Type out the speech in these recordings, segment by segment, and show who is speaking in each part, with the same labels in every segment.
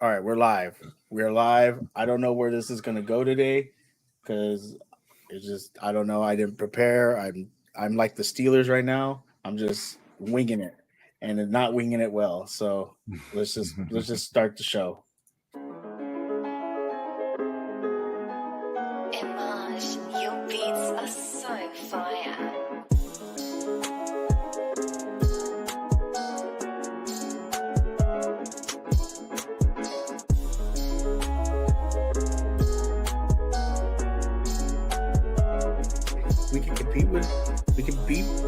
Speaker 1: All right, we're live. We're live. I don't know where this is going to go today because it's just I don't know. I didn't prepare. I'm like the Steelers right now. I'm just winging it and not winging it well. So let's just start the show.
Speaker 2: Image, your beats are so fire.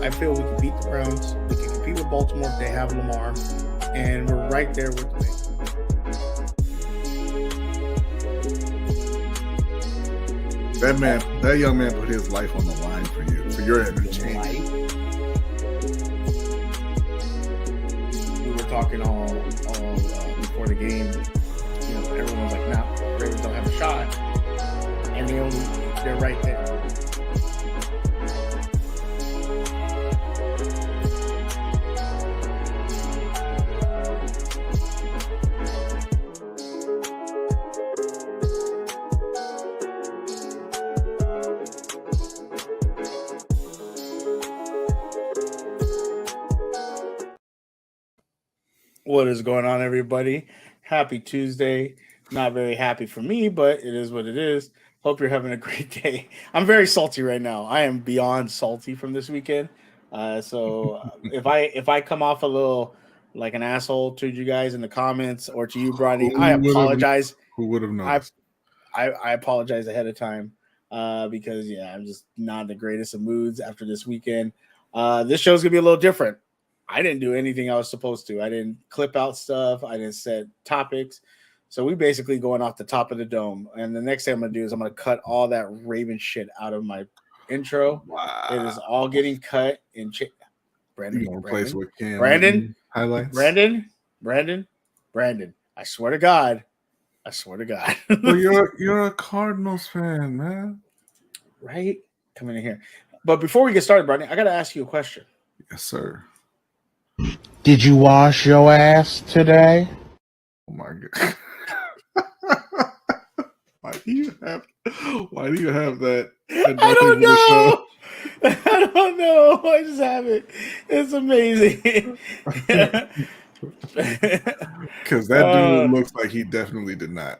Speaker 1: I feel we can beat the Browns. We can compete with Baltimore if they have Lamar, and we're right there with them.
Speaker 3: That young man put his life on the line for you, for your entertainment.
Speaker 1: We were talking all before the game. You know, everyone was like, "Nah, Ravens don't have a shot," and they're right there. What is going on, everybody? Happy Tuesday. Not very happy for me, but it is what it is. Hope you're having a great day. I'm very salty right now. I am beyond salty from this weekend. So if I come off a little like an asshole to you guys in the comments or to you, Bronny, I apologize.
Speaker 3: Who would have known?
Speaker 1: I apologize ahead of time because I'm just not in the greatest of moods after this weekend. This show's gonna be a little different. I didn't do anything I was supposed to. I didn't clip out stuff. I didn't set topics. So we basically going off the top of the dome. And the next thing I'm going to do is I'm going to cut all that Raven shit out of my intro.
Speaker 3: Wow.
Speaker 1: It is all getting cut in.
Speaker 3: Brandon highlights.
Speaker 1: Brandon. I swear to God.
Speaker 3: Well, you're a Cardinals fan, man.
Speaker 1: Right? Coming in here. But before we get started, Brandon, I got to ask you a question.
Speaker 3: Yes, sir.
Speaker 4: Did you wash your ass today?
Speaker 3: Oh my God. Why do you have that?
Speaker 1: I don't know. I don't know. I just have it. It's amazing.
Speaker 3: Because that dude looks like he definitely did not.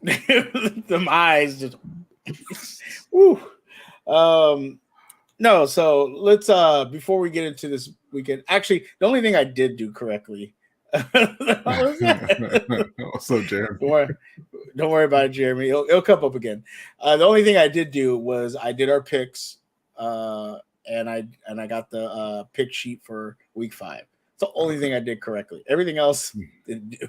Speaker 1: Them eyes just woo. No, so let's before we get into this weekend, actually the only thing I did do correctly.
Speaker 3: What's up, Jeremy?
Speaker 1: Don't worry about it, Jeremy. It'll come up again. The only thing I did do was I did our picks, and I got the pick sheet for week 5. It's the only thing I did correctly. Everything else didn't do.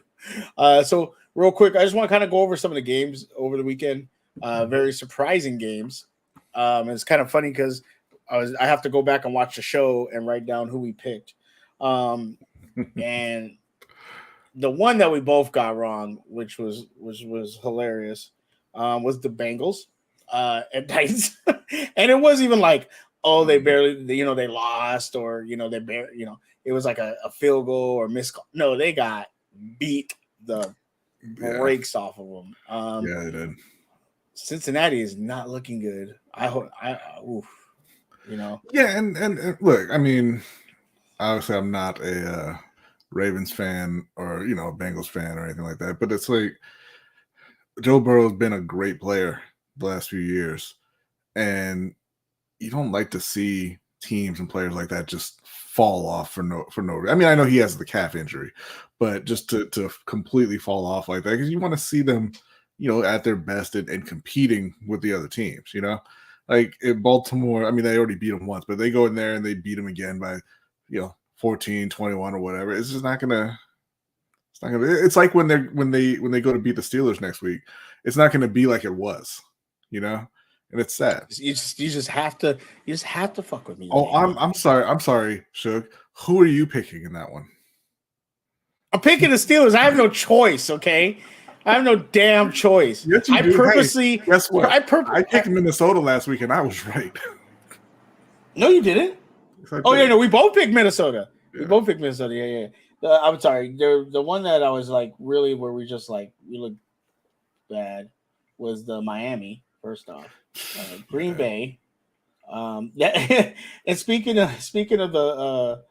Speaker 1: So real quick, I just want to kind of go over some of the games over the weekend. Very surprising games. It's kind of funny because I have to go back and watch the show and write down who we picked. And the one that we both got wrong, which was hilarious, was the Bengals and Titans. And it wasn't even like, oh, they barely, they lost or, they barely, it was like a field goal or missed call. No, they got beat the brakes off of them.
Speaker 3: Yeah, they did.
Speaker 1: Cincinnati is not looking good.
Speaker 3: Yeah, and look, I mean, obviously I'm not a Ravens fan or, a Bengals fan or anything like that, but it's like Joe Burrow's been a great player the last few years, and you don't like to see teams and players like that just fall off for no reason. I mean, I know he has the calf injury, but just to completely fall off like that, because you want to see them, at their best and competing with the other teams, Like in Baltimore, I mean, they already beat them once, but they go in there and they beat them again by, 14-21 or whatever. It's just not gonna. It's like when they go to beat the Steelers next week. It's not gonna be like it was, and it's sad.
Speaker 1: You just have to fuck with me.
Speaker 3: Oh, I'm sorry, Suge. Who are you picking in that one?
Speaker 1: I'm picking the Steelers. I have no choice. Okay. I have no damn choice.
Speaker 3: Yes, you do.
Speaker 1: Purposely.
Speaker 3: Hey, guess what? I picked Minnesota last week, and I was right.
Speaker 1: No, you didn't. No, we both picked Minnesota. Yeah. We both picked Minnesota. Yeah. I'm sorry. The one that I was like really where we just like we look bad was the Miami. First off, Green Bay. Yeah, and speaking of the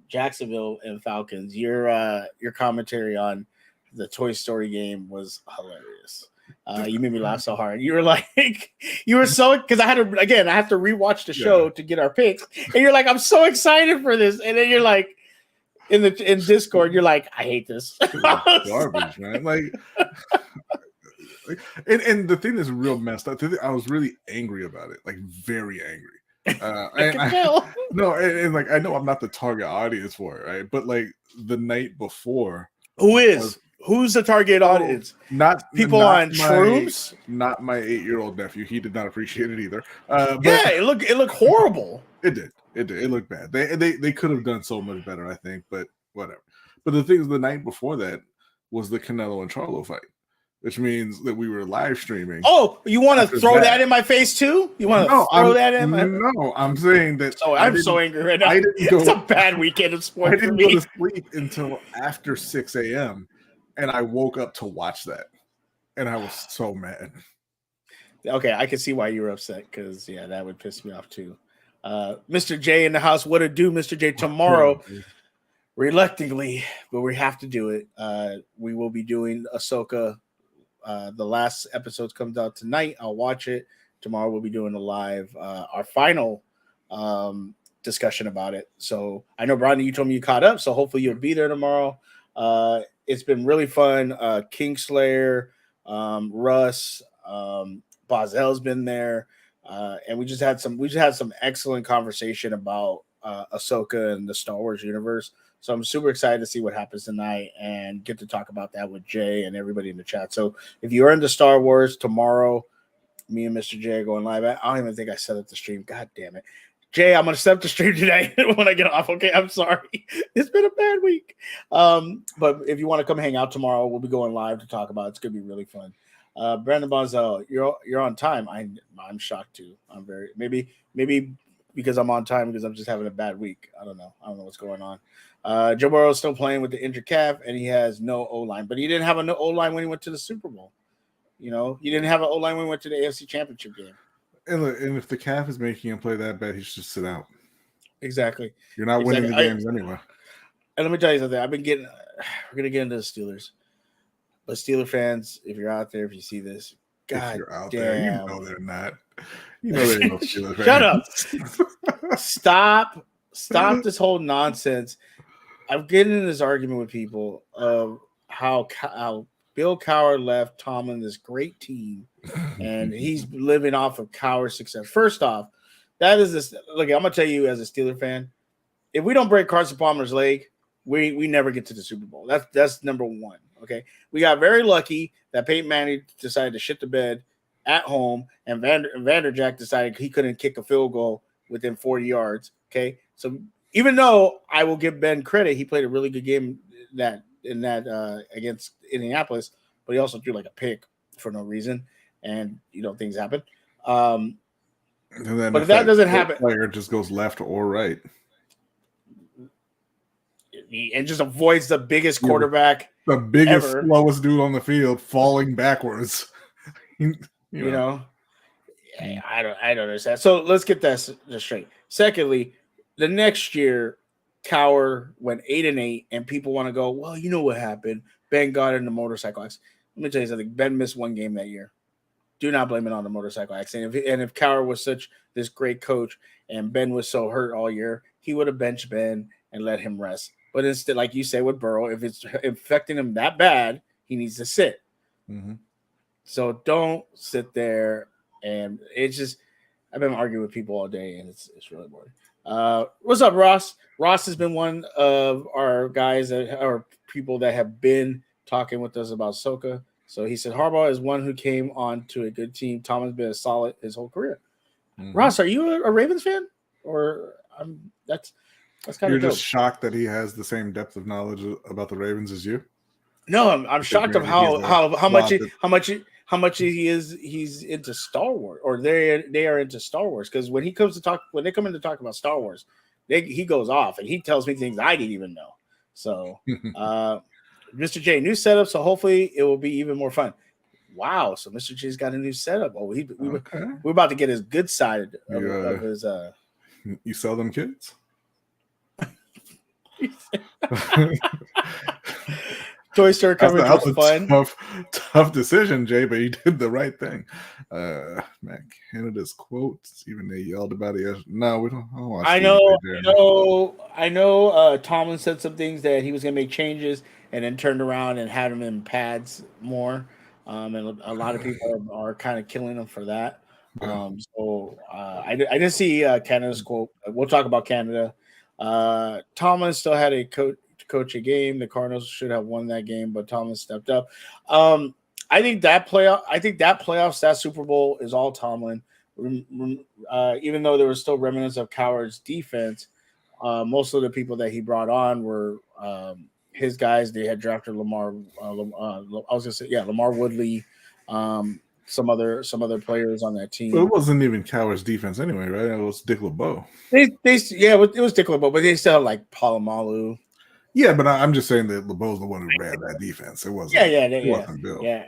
Speaker 1: Jacksonville and Falcons, your commentary on the Toy Story game was hilarious. You made me laugh so hard. You were like, you were so because I have to rewatch the show to get our picks, and you're like, I'm so excited for this, and then you're like, in Discord, you're like, I hate this.
Speaker 3: Garbage, man. And the thing that's real messed up. I was really angry about it, like very angry.
Speaker 1: I can tell.
Speaker 3: No, and like I know I'm not the target audience for it, right? But like the night before,
Speaker 1: who's the target audience?
Speaker 3: Not
Speaker 1: people on shrooms.
Speaker 3: Not my 8-year-old nephew. He did not appreciate it either.
Speaker 1: But it looked horrible.
Speaker 3: It did. It looked bad. They could have done so much better, I think. But whatever. But the thing is, the night before that was the Canelo and Charlo fight, which means that we were live streaming.
Speaker 1: Oh, you want to throw that in my face too? You want to throw that in?
Speaker 3: No, I'm saying that.
Speaker 1: Oh, I'm so angry right now. It's a bad weekend of sports.
Speaker 3: I didn't go to sleep until after 6 a.m. and I woke up to watch that, and I was so mad.
Speaker 1: Okay, I can see why you were upset because that would piss me off too. Mr. J in the house. What to do, Mr. J? Tomorrow, reluctantly, but we have to do it. We will be doing Ahsoka. The last episode comes out tonight. I'll watch it. Tomorrow we'll be doing a live, our final discussion about it. So I know, Brandon, you told me you caught up, so hopefully you'll be there tomorrow. It's been really fun. Kingslayer, Russ, Bazel's been there, and we just had some excellent conversation about Ahsoka and the Star Wars universe. So I'm super excited to see what happens tonight and get to talk about that with Jay and everybody in the chat. So if you're into Star Wars tomorrow, me and Mr. Jay are going live. I don't even think I set up the stream. God damn it. Jay, I'm going to set up the stream today when I get off. Okay, I'm sorry. It's been a bad week. But if you want to come hang out tomorrow, we'll be going live to talk about it. It's going to be really fun. Brandon Bonzel, you're on time. I'm shocked too. I'm very maybe because I'm on time because I'm just having a bad week. I don't know what's going on. Joe Burrow is still playing with the injured calf, and he has no O-line. But he didn't have a O-line when he went to the Super Bowl. You know, he didn't have an O-line when he went to the AFC Championship game.
Speaker 3: And if the calf is making him play that bad, he should just sit out.
Speaker 1: Exactly.
Speaker 3: You're not winning the games anyway.
Speaker 1: And let me tell you something. We're going to get into the Steelers. But Steeler fans, if you're out there, if you see this, God
Speaker 3: you're out
Speaker 1: damn.
Speaker 3: there, you know they're not. You know they're no Steeler fans.
Speaker 1: Shut up. Stop this whole nonsense. I'm getting in this argument with people of how Bill Cowher left Tomlin this great team, and he's living off of Cowher's success. First off, that is this. Look, I'm gonna tell you as a Steeler fan, if we don't break Carson Palmer's leg, we never get to the Super Bowl. That's number one. Okay, we got very lucky that Peyton Manning decided to shit the bed at home, and Vanderjack decided he couldn't kick a field goal within 40 yards. Okay, so even though I will give Ben credit, he played a really good game in that against Indianapolis, but he also threw like a pick for no reason, and things happen. But if that doesn't happen,
Speaker 3: player just goes left or right,
Speaker 1: and just avoids the biggest quarterback,
Speaker 3: the biggest,
Speaker 1: ever.
Speaker 3: Slowest dude on the field, falling backwards.
Speaker 1: I don't understand. So let's get that straight. Secondly, the next year, Cowher went 8-8, and people want to go, well, you know what happened? Ben got in the motorcycle accident. Let me tell you something. Ben missed one game that year. Do not blame it on the motorcycle accident. If Cowher was this great coach and Ben was so hurt all year, he would have benched Ben and let him rest. But instead, like you say with Burrow, if it's affecting him that bad, he needs to sit.
Speaker 3: Mm-hmm.
Speaker 1: So don't sit there. And it's just, I've been arguing with people all day, and it's really boring. What's up, Ross? Ross has been one of our guys or people that have been talking with us about Ahsoka. So he said Harbaugh is one who came on to a good team. Tom has been a solid his whole career. Mm-hmm. Ross, are you a Ravens fan? Or that's kind of
Speaker 3: You're just shocked that he has the same depth of knowledge about the Ravens as you?
Speaker 1: No, I'm shocked of how much he's into Star Wars, or they are into Star Wars. Because when they come in to talk about Star Wars, he goes off and he tells me things I didn't even know. So, Mr. J, new setup. So hopefully it will be even more fun. Wow. So Mr. J's got a new setup. Oh, we're about to get his good side of his.
Speaker 3: You sell them kids?
Speaker 1: Toy Store coverage was fun.
Speaker 3: Tough decision, Jay, but you did the right thing. Matt Canada's quotes, even they yelled about it yesterday. No, we don't.
Speaker 1: I know. Tomlin said some things that he was going to make changes, and then turned around and had him in pads more. And a lot of people are kind of killing him for that.
Speaker 3: Yeah.
Speaker 1: I didn't see Canada's quote. We'll talk about Canada. Tomlin still had a coach a game. The Cardinals should have won that game, but Tomlin stepped up. I think that playoffs, that Super Bowl is all Tomlin. Even though there was still remnants of Coward's defense, most of the people that he brought on were his guys. They had drafted Lamar. Lamar Woodley. Some other players on that team.
Speaker 3: But it wasn't even Coward's defense anyway, right? It was Dick LeBeau.
Speaker 1: It was Dick LeBeau, but they still had like Palomalu.
Speaker 3: Yeah, but I'm just saying that LeBeau's the one who ran that defense. It wasn't. It wasn't Bill.
Speaker 1: Yeah,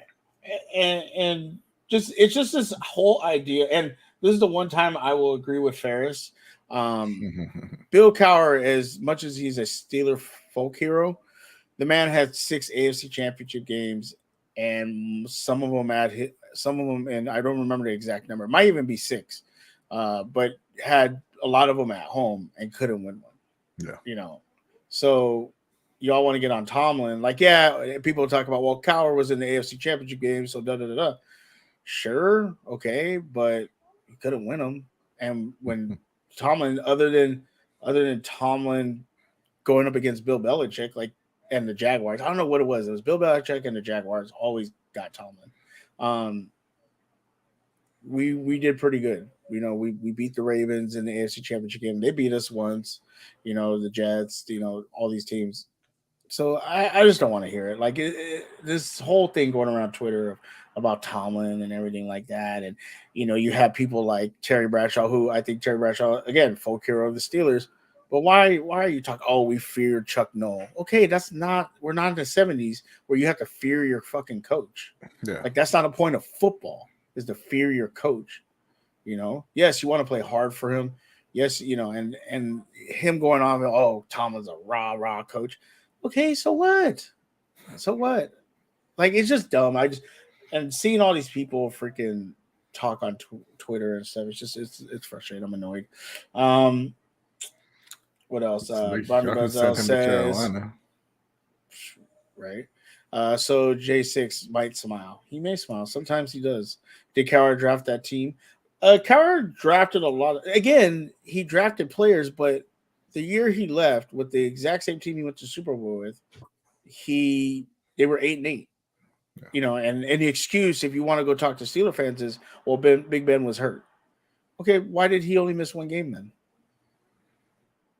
Speaker 1: and it's just this whole idea, and this is the one time I will agree with Ferris. Bill Cowher, as much as he's a Steeler folk hero, the man had 6 AFC Championship games, and some of them, and I don't remember the exact number. It might even be 6, but had a lot of them at home and couldn't win one.
Speaker 3: Yeah,
Speaker 1: So y'all want to get on Tomlin? Like, yeah, people talk about, well, Cowher was in the AFC Championship game, so da. Sure, okay, but he couldn't win them. And when Tomlin, other than Tomlin going up against Bill Belichick, like, and the Jaguars, I don't know what it was. It was Bill Belichick and the Jaguars always got Tomlin. We did pretty good. We beat the Ravens in the AFC Championship game. They beat us once. The Jets. All these teams. So I just don't want to hear it. Like this whole thing going around Twitter about Tomlin and everything like that. And, you have people like Terry Bradshaw, who I think Terry Bradshaw, again, folk hero of the Steelers. But why are you talking, oh, we fear Chuck Noll? Okay, we're not in the 70s where you have to fear your fucking coach.
Speaker 3: Yeah.
Speaker 1: Like, that's not a point of football, is to fear your coach. Yes, you want to play hard for him. Yes, and him going on, oh, Tomlin's a rah coach. Okay, so what? Like, it's just dumb. And seeing all these people freaking talk on Twitter and stuff, it's frustrating. I'm annoyed. What else? Bonnie Buzzell says, right? So J6 might smile. He may smile. Sometimes he does. Did Cowher draft that team? Cowher drafted a lot. Again, he drafted players, but the year he left with the exact same team he went to Super Bowl with, they were 8-8. Yeah. And the excuse, if you want to go talk to Steeler fans, is, well, Big Ben was hurt. Okay, why did he only miss one game then?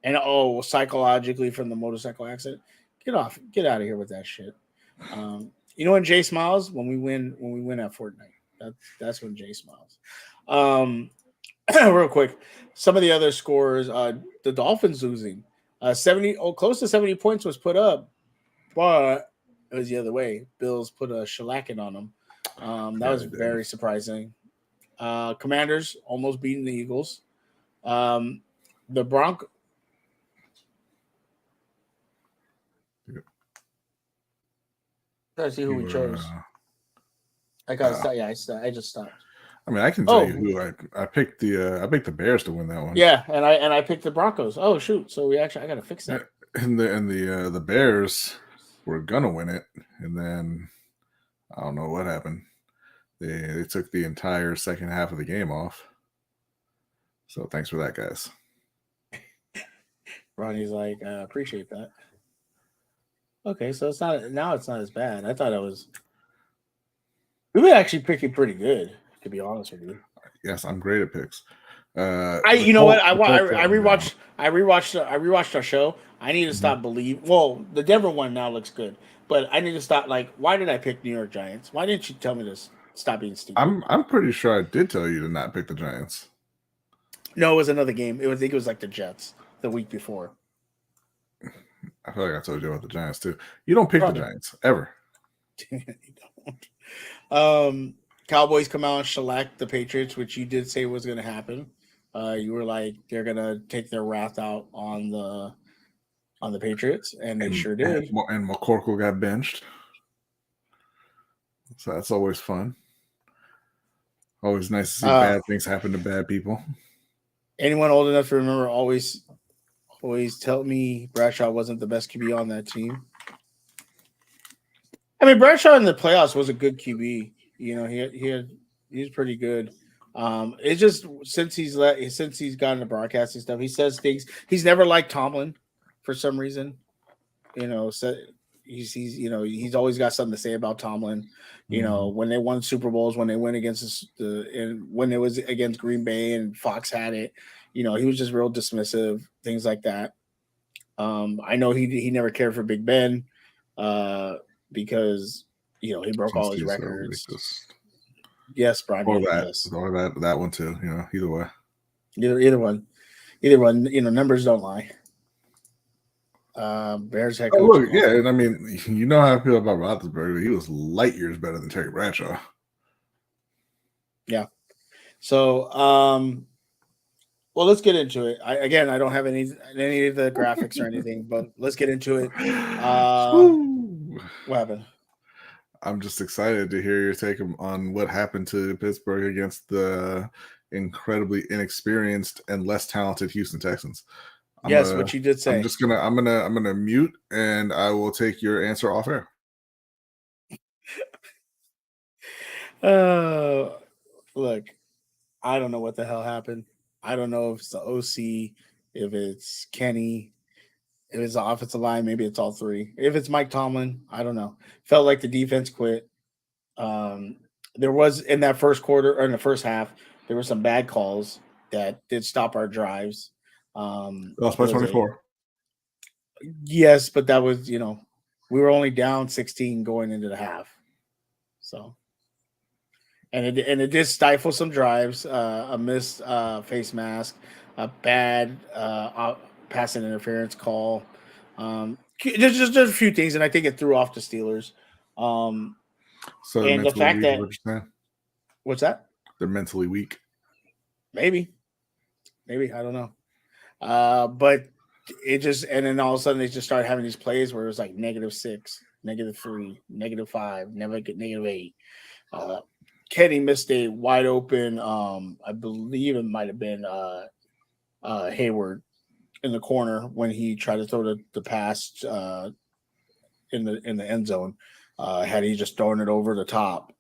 Speaker 1: And psychologically from the motorcycle accident, get out of here with that shit. When Jay smiles? When we win at Fortnite. That's when Jay smiles. Real quick, some of the other scores, the Dolphins losing 70, close to 70 points was put up, but it was the other way. Bills put a shellacking on them. That was very surprising. Commanders almost beating the Eagles. The Broncos. Let's see who we chose. I gotta stop. Yeah, I just stopped.
Speaker 3: I mean, I can tell you who I picked. I picked the Bears to win that one.
Speaker 1: Yeah, and I picked the Broncos. Oh shoot! So I gotta fix that.
Speaker 3: And the Bears were gonna win it, and then I don't know what happened. They took the entire second half of the game off. So thanks for that, guys.
Speaker 1: Ronnie's like, appreciate that. Okay, so it's not as bad. I thought it was. We were actually picking pretty good, to be honest with you.
Speaker 3: Yes, I'm great at picks.
Speaker 1: I rewatched our show. I need to stop believing. Well, the Denver one now looks good, but I need to stop. Like, why did I pick New York Giants? Why didn't you tell me to stop being stupid?
Speaker 3: I'm pretty sure I did tell you to not pick the Giants.
Speaker 1: No, it was another game. I think it was like the Jets. the week before.
Speaker 3: I feel like I told you about the Giants too. You don't pick
Speaker 1: Probably.
Speaker 3: the Giants ever.
Speaker 1: You don't. Cowboys come out and shellac the Patriots, which you did say was going to happen. You were like, they're going to take their wrath out on the Patriots, and they sure did.
Speaker 3: And McCorkle got benched. So that's always fun. Always nice to see bad things happen to bad people.
Speaker 1: Anyone old enough to remember always tell me Bradshaw wasn't the best QB on that team. I mean, Bradshaw in the playoffs was a good QB. You know, he's pretty good. It's just since he's gotten the broadcasting stuff, he says things. He's never liked Tomlin for some reason. You know, so he's always got something to say about Tomlin. You know, when they won Super Bowls, when they went against when it was against Green Bay and Fox had it, you know, he was just real dismissive, things like that. I know he never cared for Big Ben because you know he broke all his records. Yes, Brian.
Speaker 3: Or that one too. You know, either way.
Speaker 1: Either one. You know, numbers don't lie. Bears head coach.
Speaker 3: Oh, look, yeah, and I mean, you know how I feel about Roethlisberger. He was light years better than Terry Bradshaw.
Speaker 1: Yeah. So, well, let's get into it. I don't have any of the graphics or anything, but let's get into it. What happened?
Speaker 3: I'm just excited to hear your take on what happened to Pittsburgh against the incredibly inexperienced and less talented Houston Texans.
Speaker 1: What you did say.
Speaker 3: I'm gonna mute and I will take your answer off air.
Speaker 1: Look, I don't know what the hell happened. I don't know if it's the OC, if it's Kenny, if it's the offensive line, maybe it's all three. If it's Mike Tomlin, I don't know. Felt like the defense quit. There was in that first quarter or in the first half, there were some bad calls that did stop our drives.
Speaker 3: Lost by 24.
Speaker 1: Yes, but that was, you know, we were only down 16 going into the half. So, and it did stifle some drives, a missed face mask, a bad pass and interference call. There's just a few things, and I think it threw off the Steelers.
Speaker 3: So
Speaker 1: and the fact that what's that?
Speaker 3: They're mentally weak.
Speaker 1: Maybe I don't know. But it just, and then all of a sudden they just started having these plays where it was like -6, -3, -5, never get -8. Kenny missed a wide open. I believe it might have been Hayward in the corner when he tried to throw the pass in the end zone. Had he just thrown it over the top,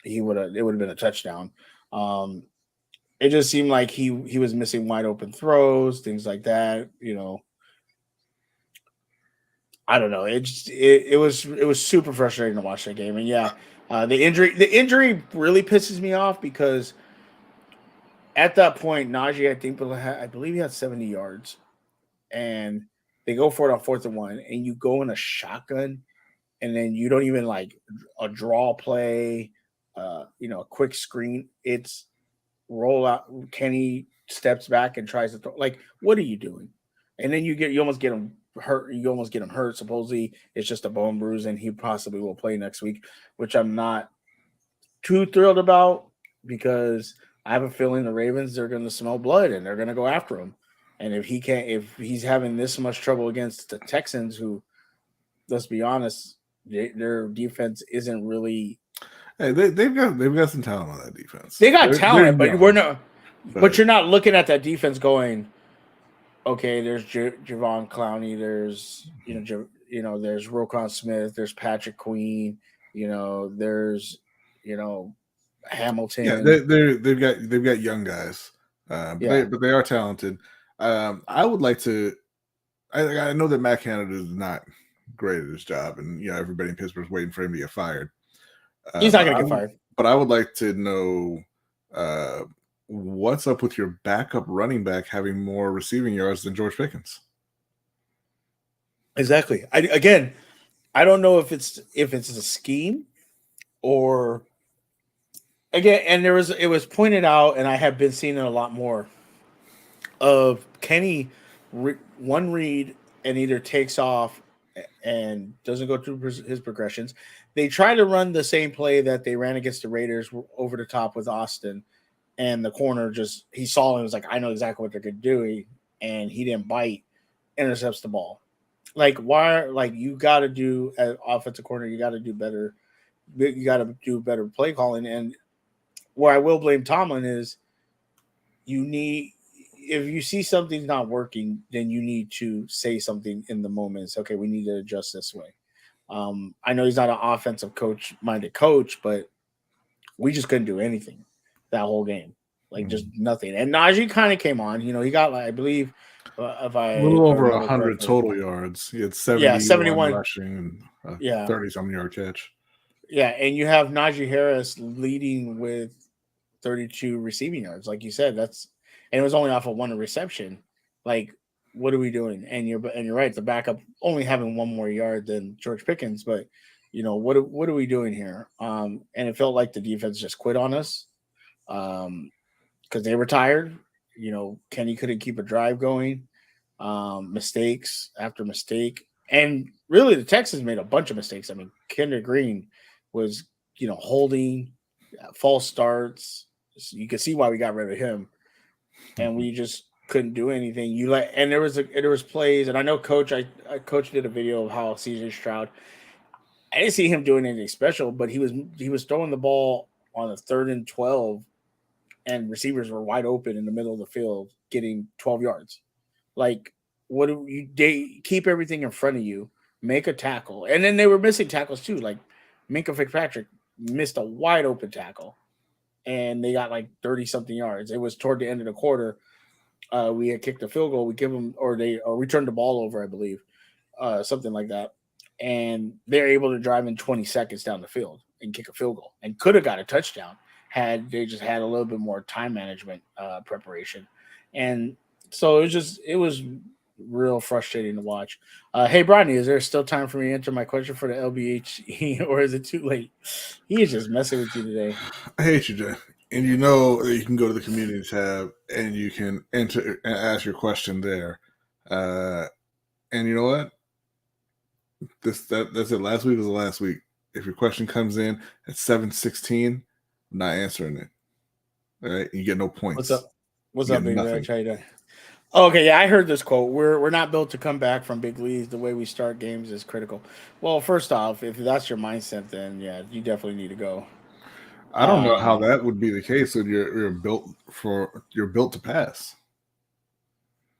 Speaker 1: it would have been a touchdown. It just seemed like he was missing wide open throws, things like that. You know, I don't know. It was super frustrating to watch that game. And yeah, the injury really pisses me off because at that point, Najee, I believe he had 70 yards, and they go for it on 4th and 1, and you go in a shotgun, and then you don't even like a draw play, you know, a quick screen. It's roll out. Kenny steps back and tries to throw. Like, what are you doing? And then you almost get him hurt. You almost get him hurt. Supposedly, it's just a bone bruise, and he possibly will play next week, which I'm not too thrilled about because I have a feeling the Ravens, they're going to smell blood and they're going to go after him. And if he's having this much trouble against the Texans, who, let's be honest, their defense isn't really.
Speaker 3: Hey, they've got some talent on that defense.
Speaker 1: They got talent, but we're not. But you're not looking at that defense going, okay, there's Javon Clowney, there's there's Roquan Smith, there's Patrick Queen, there's Hamilton.
Speaker 3: Yeah, they've got young guys, but they are talented. I would like to. I know that Matt Canada is not great at his job, and everybody in Pittsburgh's waiting for him to get fired.
Speaker 1: He's not going to get fired.
Speaker 3: But I would like to know what's up with your backup running back having more receiving yards than George Pickens.
Speaker 1: Exactly. I don't know if it's a scheme or again. And it was pointed out, and I have been seeing it a lot more of Kenny one read and either takes off and doesn't go through his progressions. They try to run the same play that they ran against the Raiders over the top with Austin, and the corner just he saw and was like, I know exactly what they're going to do, and he didn't bite, intercepts the ball. Like why? Like you got to do at offensive corner, you got to do better. You got to do better play calling. And where I will blame Tomlin is you need if you see something's not working, then you need to say something in the moment. It's okay, we need to adjust this way. I know he's not an offensive minded coach, but we just couldn't do anything that whole game. Like just nothing. And Najee kind of came on. He got like I believe if I
Speaker 3: a little over
Speaker 1: remember
Speaker 3: 100
Speaker 1: correctly.
Speaker 3: total yards. He had 71
Speaker 1: 71
Speaker 3: rushing and
Speaker 1: Yeah.
Speaker 3: 30-something yard catch.
Speaker 1: Yeah, and you have Najee Harris leading with 32 receiving yards, like you said. And it was only off of one reception. Like, what are we doing? And you're right. The backup only having one more yard than George Pickens, but what are we doing here? And it felt like the defense just quit on us, because they were tired. Kenny couldn't keep a drive going. Mistakes after mistake, and really the Texans made a bunch of mistakes. I mean, Kendrick Green was holding false starts. So you can see why we got rid of him, and we just couldn't do anything. And there was plays, and I know Coach did a video of how CJ Stroud. I didn't see him doing anything special, but he was throwing the ball on a 3rd and 12, and receivers were wide open in the middle of the field, getting 12 yards. Like, what do you? They keep everything in front of you, make a tackle, and then they were missing tackles too. Like Minka Fitzpatrick missed a wide open tackle, and they got like 30-something yards. It was toward the end of the quarter. We had kicked a field goal. We give them, or we turned the ball over, I believe, something like that, and they're able to drive in 20 seconds down the field and kick a field goal, and could have got a touchdown had they just had a little bit more time management preparation. And so it was real frustrating to watch. Hey, Brodney, is there still time for me to enter my question for the LBH, or is it too late? He is just messing with you today.
Speaker 3: I hate you, Jay. And you can go to the community tab and you can enter and ask your question there. And you know what? That's it. Last week was the last week. If your question comes in at 7:16, I'm not answering it. All right, you get no points.
Speaker 1: What's up? What's up, baby? How you doing? Okay, yeah, I heard this quote. We're not built to come back from big leads. The way we start games is critical. Well, first off, if that's your mindset, then yeah, you definitely need to go.
Speaker 3: I don't know how that would be the case when you're built to pass.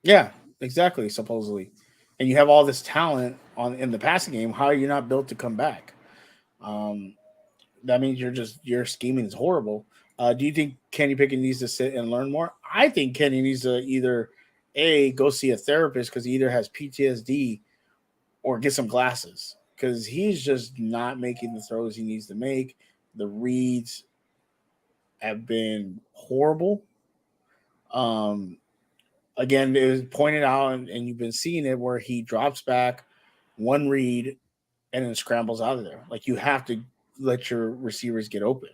Speaker 1: Yeah, exactly. Supposedly, and you have all this talent in the passing game. How are you not built to come back? That means your scheming is horrible. Do you think Kenny Pickett needs to sit and learn more? I think Kenny needs to either go see a therapist because he either has PTSD or get some glasses, because he's just not making the throws he needs to make. The reads have been horrible. Again, it was pointed out, and you've been seeing it where he drops back one read and then scrambles out of there. Like, you have to let your receivers get open.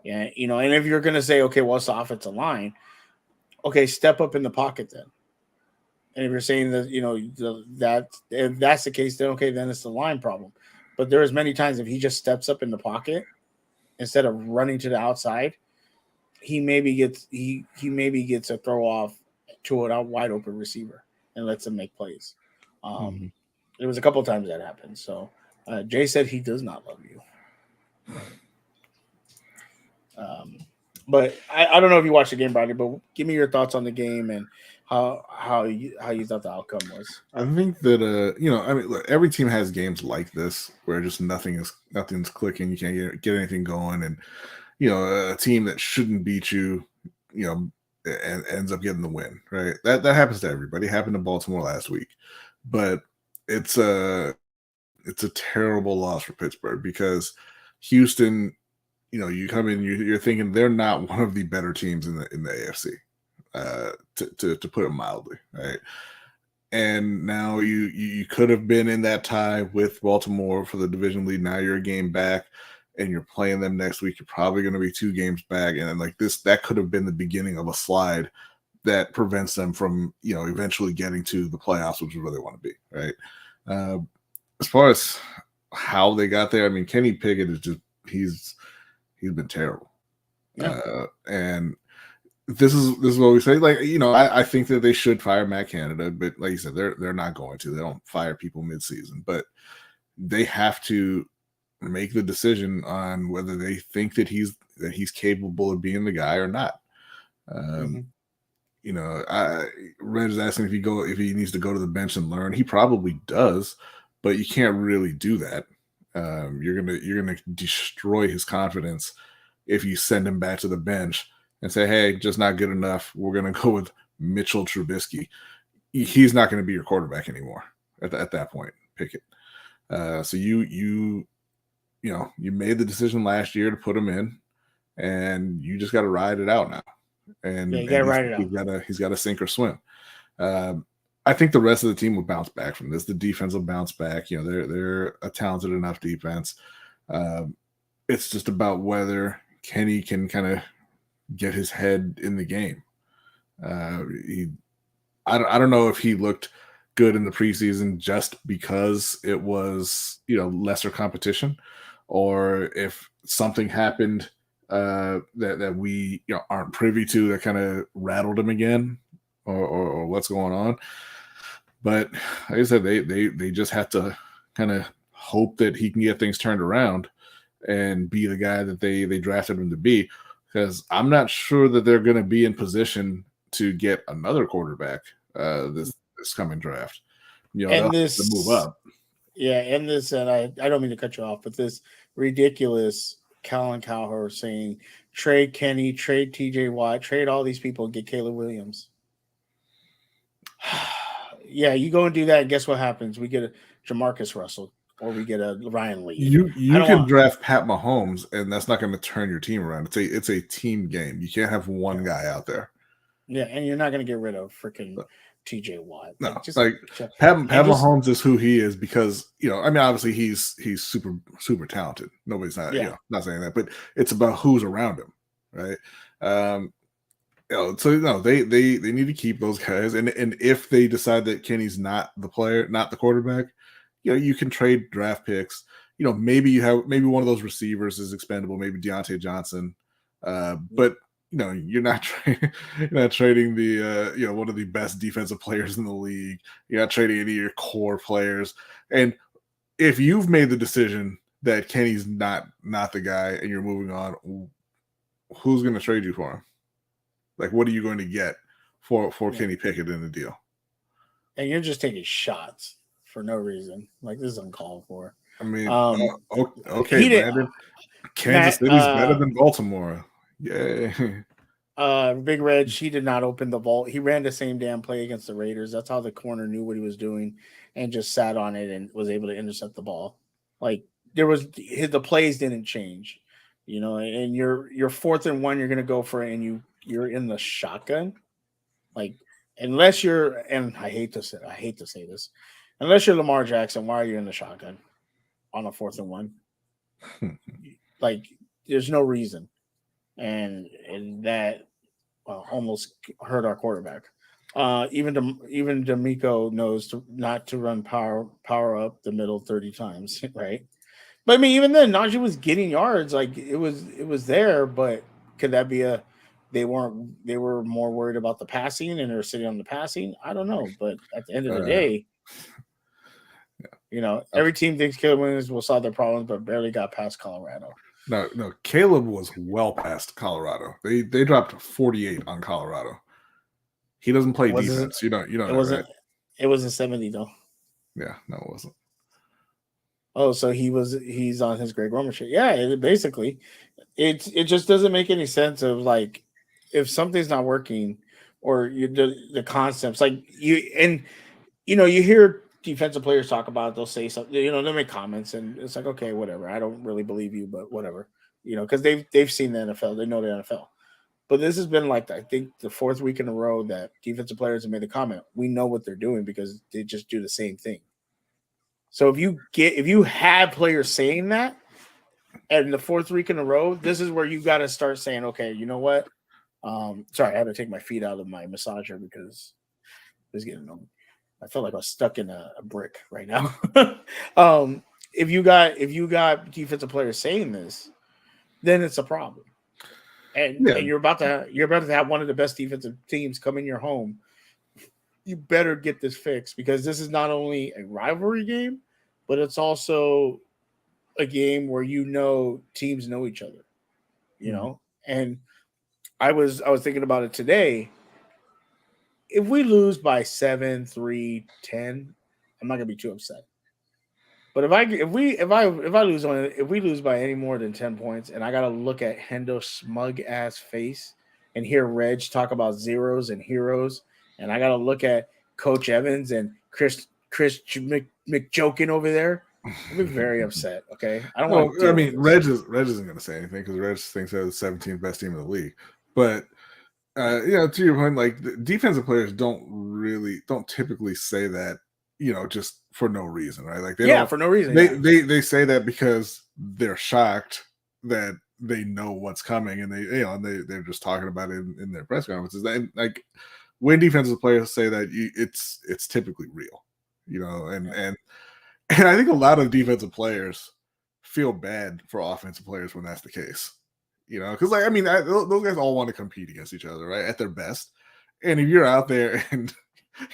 Speaker 1: Yeah, and if you're going to say, okay, well, it's the offensive line, okay, step up in the pocket then. And if you're saying that, that if that's the case, then okay, then it's the line problem. But there's many times if he just steps up in the pocket instead of running to the outside, he maybe gets a throw off to a wide open receiver and lets him make plays. There was a couple of times that happened. So Jay said he does not love you. But I don't know if you watched the game, Brady, but give me your thoughts on the game and how you thought the outcome was.
Speaker 3: I think that look, every team has games like this where just nothing's clicking. You can't get anything going, and a team that shouldn't beat you, and ends up getting the win. Right? That happens to everybody. It happened to Baltimore last week, but it's a terrible loss for Pittsburgh because Houston. You come in, you're thinking they're not one of the better teams in the AFC, to put it mildly, right? And now you could have been in that tie with Baltimore for the division lead. Now you're a game back, and you're playing them next week. You're probably going to be 2 games back, and then like this, that could have been the beginning of a slide that prevents them from, eventually getting to the playoffs, which is where they want to be, right? As far as how they got there, I mean, Kenny Pickett is just he's been terrible, and this is what we say. Like, I think that they should fire Matt Canada, but like you said, they're not going to. They don't fire people midseason, but they have to make the decision on whether they think that he's capable of being the guy or not. Red is asking if he needs to go to the bench and learn. He probably does, but you can't really do that. You're gonna destroy his confidence if you send him back to the bench and say, "Hey, just not good enough. We're gonna go with Mitchell Trubisky." He's not going to be your quarterback anymore at that point. Pickett. So you made the decision last year to put him in, and you just got to ride it out now. And
Speaker 1: you got to ride it out.
Speaker 3: He's got to sink or swim. I think the rest of the team will bounce back from this. The defense will bounce back. They're a talented enough defense. It's just about whether Kenny can kind of get his head in the game. I don't know if he looked good in the preseason just because it was lesser competition, or if something happened that we aren't privy to that kind of rattled him again, or what's going on. But like I said, they just have to kind of hope that he can get things turned around and be the guy that they drafted him to be, because I'm not sure that they're going to be in position to get another quarterback this coming draft.
Speaker 1: And this
Speaker 3: to move up.
Speaker 1: Yeah, and this, and I don't mean to cut you off, but this ridiculous Colin Cowherd saying trade Kenny, trade TJ Watt, trade all these people, and get Caleb Williams. Yeah, you go and do that, and guess what happens? We get a Jamarcus Russell, or we get a Ryan Lee.
Speaker 3: You can draft Pat Mahomes, and that's not going to turn your team around. It's a team game. You can't have one guy out there.
Speaker 1: Yeah, and you're not going to get rid of freaking TJ Watt.
Speaker 3: No, Pat Mahomes is who he is because obviously he's super super talented. Nobody's not not saying that, but it's about who's around him, right? They need to keep those guys, and if they decide that Kenny's not the player, not the quarterback, you can trade draft picks. Maybe one of those receivers is expendable, maybe Deontay Johnson, but. You're not trading the one of the best defensive players in the league. You're not trading any of your core players. And if you've made the decision that Kenny's not the guy and you're moving on, who's going to trade you for him? Like, what are you going to get for Kenny Pickett in the deal?
Speaker 1: And you're just taking shots for no reason. Like, this is uncalled for.
Speaker 3: I mean, okay, Brandon. Kansas City's better than Baltimore. Yeah.
Speaker 1: Big Red, she did not open the vault. He ran the same damn play against the Raiders. That's how the corner knew what he was doing and just sat on it and was able to intercept the ball. Like, the plays didn't change, and you're 4th and 1, you're gonna go for it, and you're in the shotgun. Like, unless you're, and I hate to say this, unless you're Lamar Jackson, why are you in the shotgun on a 4th and 1? Like, there's no reason. And that almost hurt our quarterback. Even D'Amico knows not to run power up the middle 30 times, right? But I mean, even then, Najee was getting yards. Like, it was there, but could that be they were more worried about the passing and they're sitting on the passing? I don't know, but at the end of the day, every team thinks Caleb Williams will solve their problems, but barely got past Colorado.
Speaker 3: No, Caleb was well past Colorado. They dropped 48 on Colorado. He doesn't play defense. You know
Speaker 1: it wasn't. Right? It wasn't 70 though.
Speaker 3: Yeah, no, it wasn't.
Speaker 1: Oh, so he's on his Greg Roman shit. Yeah, basically, it just doesn't make any sense of, like, if something's not working or the concepts, like you hear defensive players talk about it, they'll say something, they'll make comments, and it's like, okay, whatever. I don't really believe you, but whatever, because they've seen the NFL, they know the NFL. But this has been, like, I think the 4th week in a row that defensive players have made the comment. We know what they're doing because they just do the same thing. So if you have players saying that, and the 4th week in a row, this is where you got to start saying, okay, you know what? Sorry, I had to take my feet out of my massager because it was getting on. I felt like I was stuck in a brick right now. um, if you got defensive players saying this, then it's a problem. And
Speaker 3: Yeah,
Speaker 1: you're about to have one of the best defensive teams come in your home. You better get this fixed because this is not only a rivalry game, but it's also a game where teams know each other. And I was thinking about it today. If we lose by 7, 3, 10, I'm not gonna be too upset. But if we lose by any more than 10 points and I gotta look at Hendo's smug ass face and hear Reg talk about zeros and heroes, and I gotta look at Coach Evans and Chris McJoking over there, I'll be very upset. Okay. I don't
Speaker 3: well,
Speaker 1: want to
Speaker 3: I
Speaker 1: deal
Speaker 3: mean,
Speaker 1: with this.
Speaker 3: Reg isn't going to say anything because Reg thinks they're the 17th best team in the league. But to your point, like the defensive players don't typically say that, just for no reason, right? Like they
Speaker 1: Yeah,
Speaker 3: don't
Speaker 1: for no reason.
Speaker 3: they
Speaker 1: Yeah.
Speaker 3: they say that because they're shocked that they know what's coming, and they're just talking about it in their press conferences. And like when defensive players say that, it's typically real, and I think a lot of defensive players feel bad for offensive players when that's the case. Because like I mean, those guys all want to compete against each other, right? At their best. And if you're out there and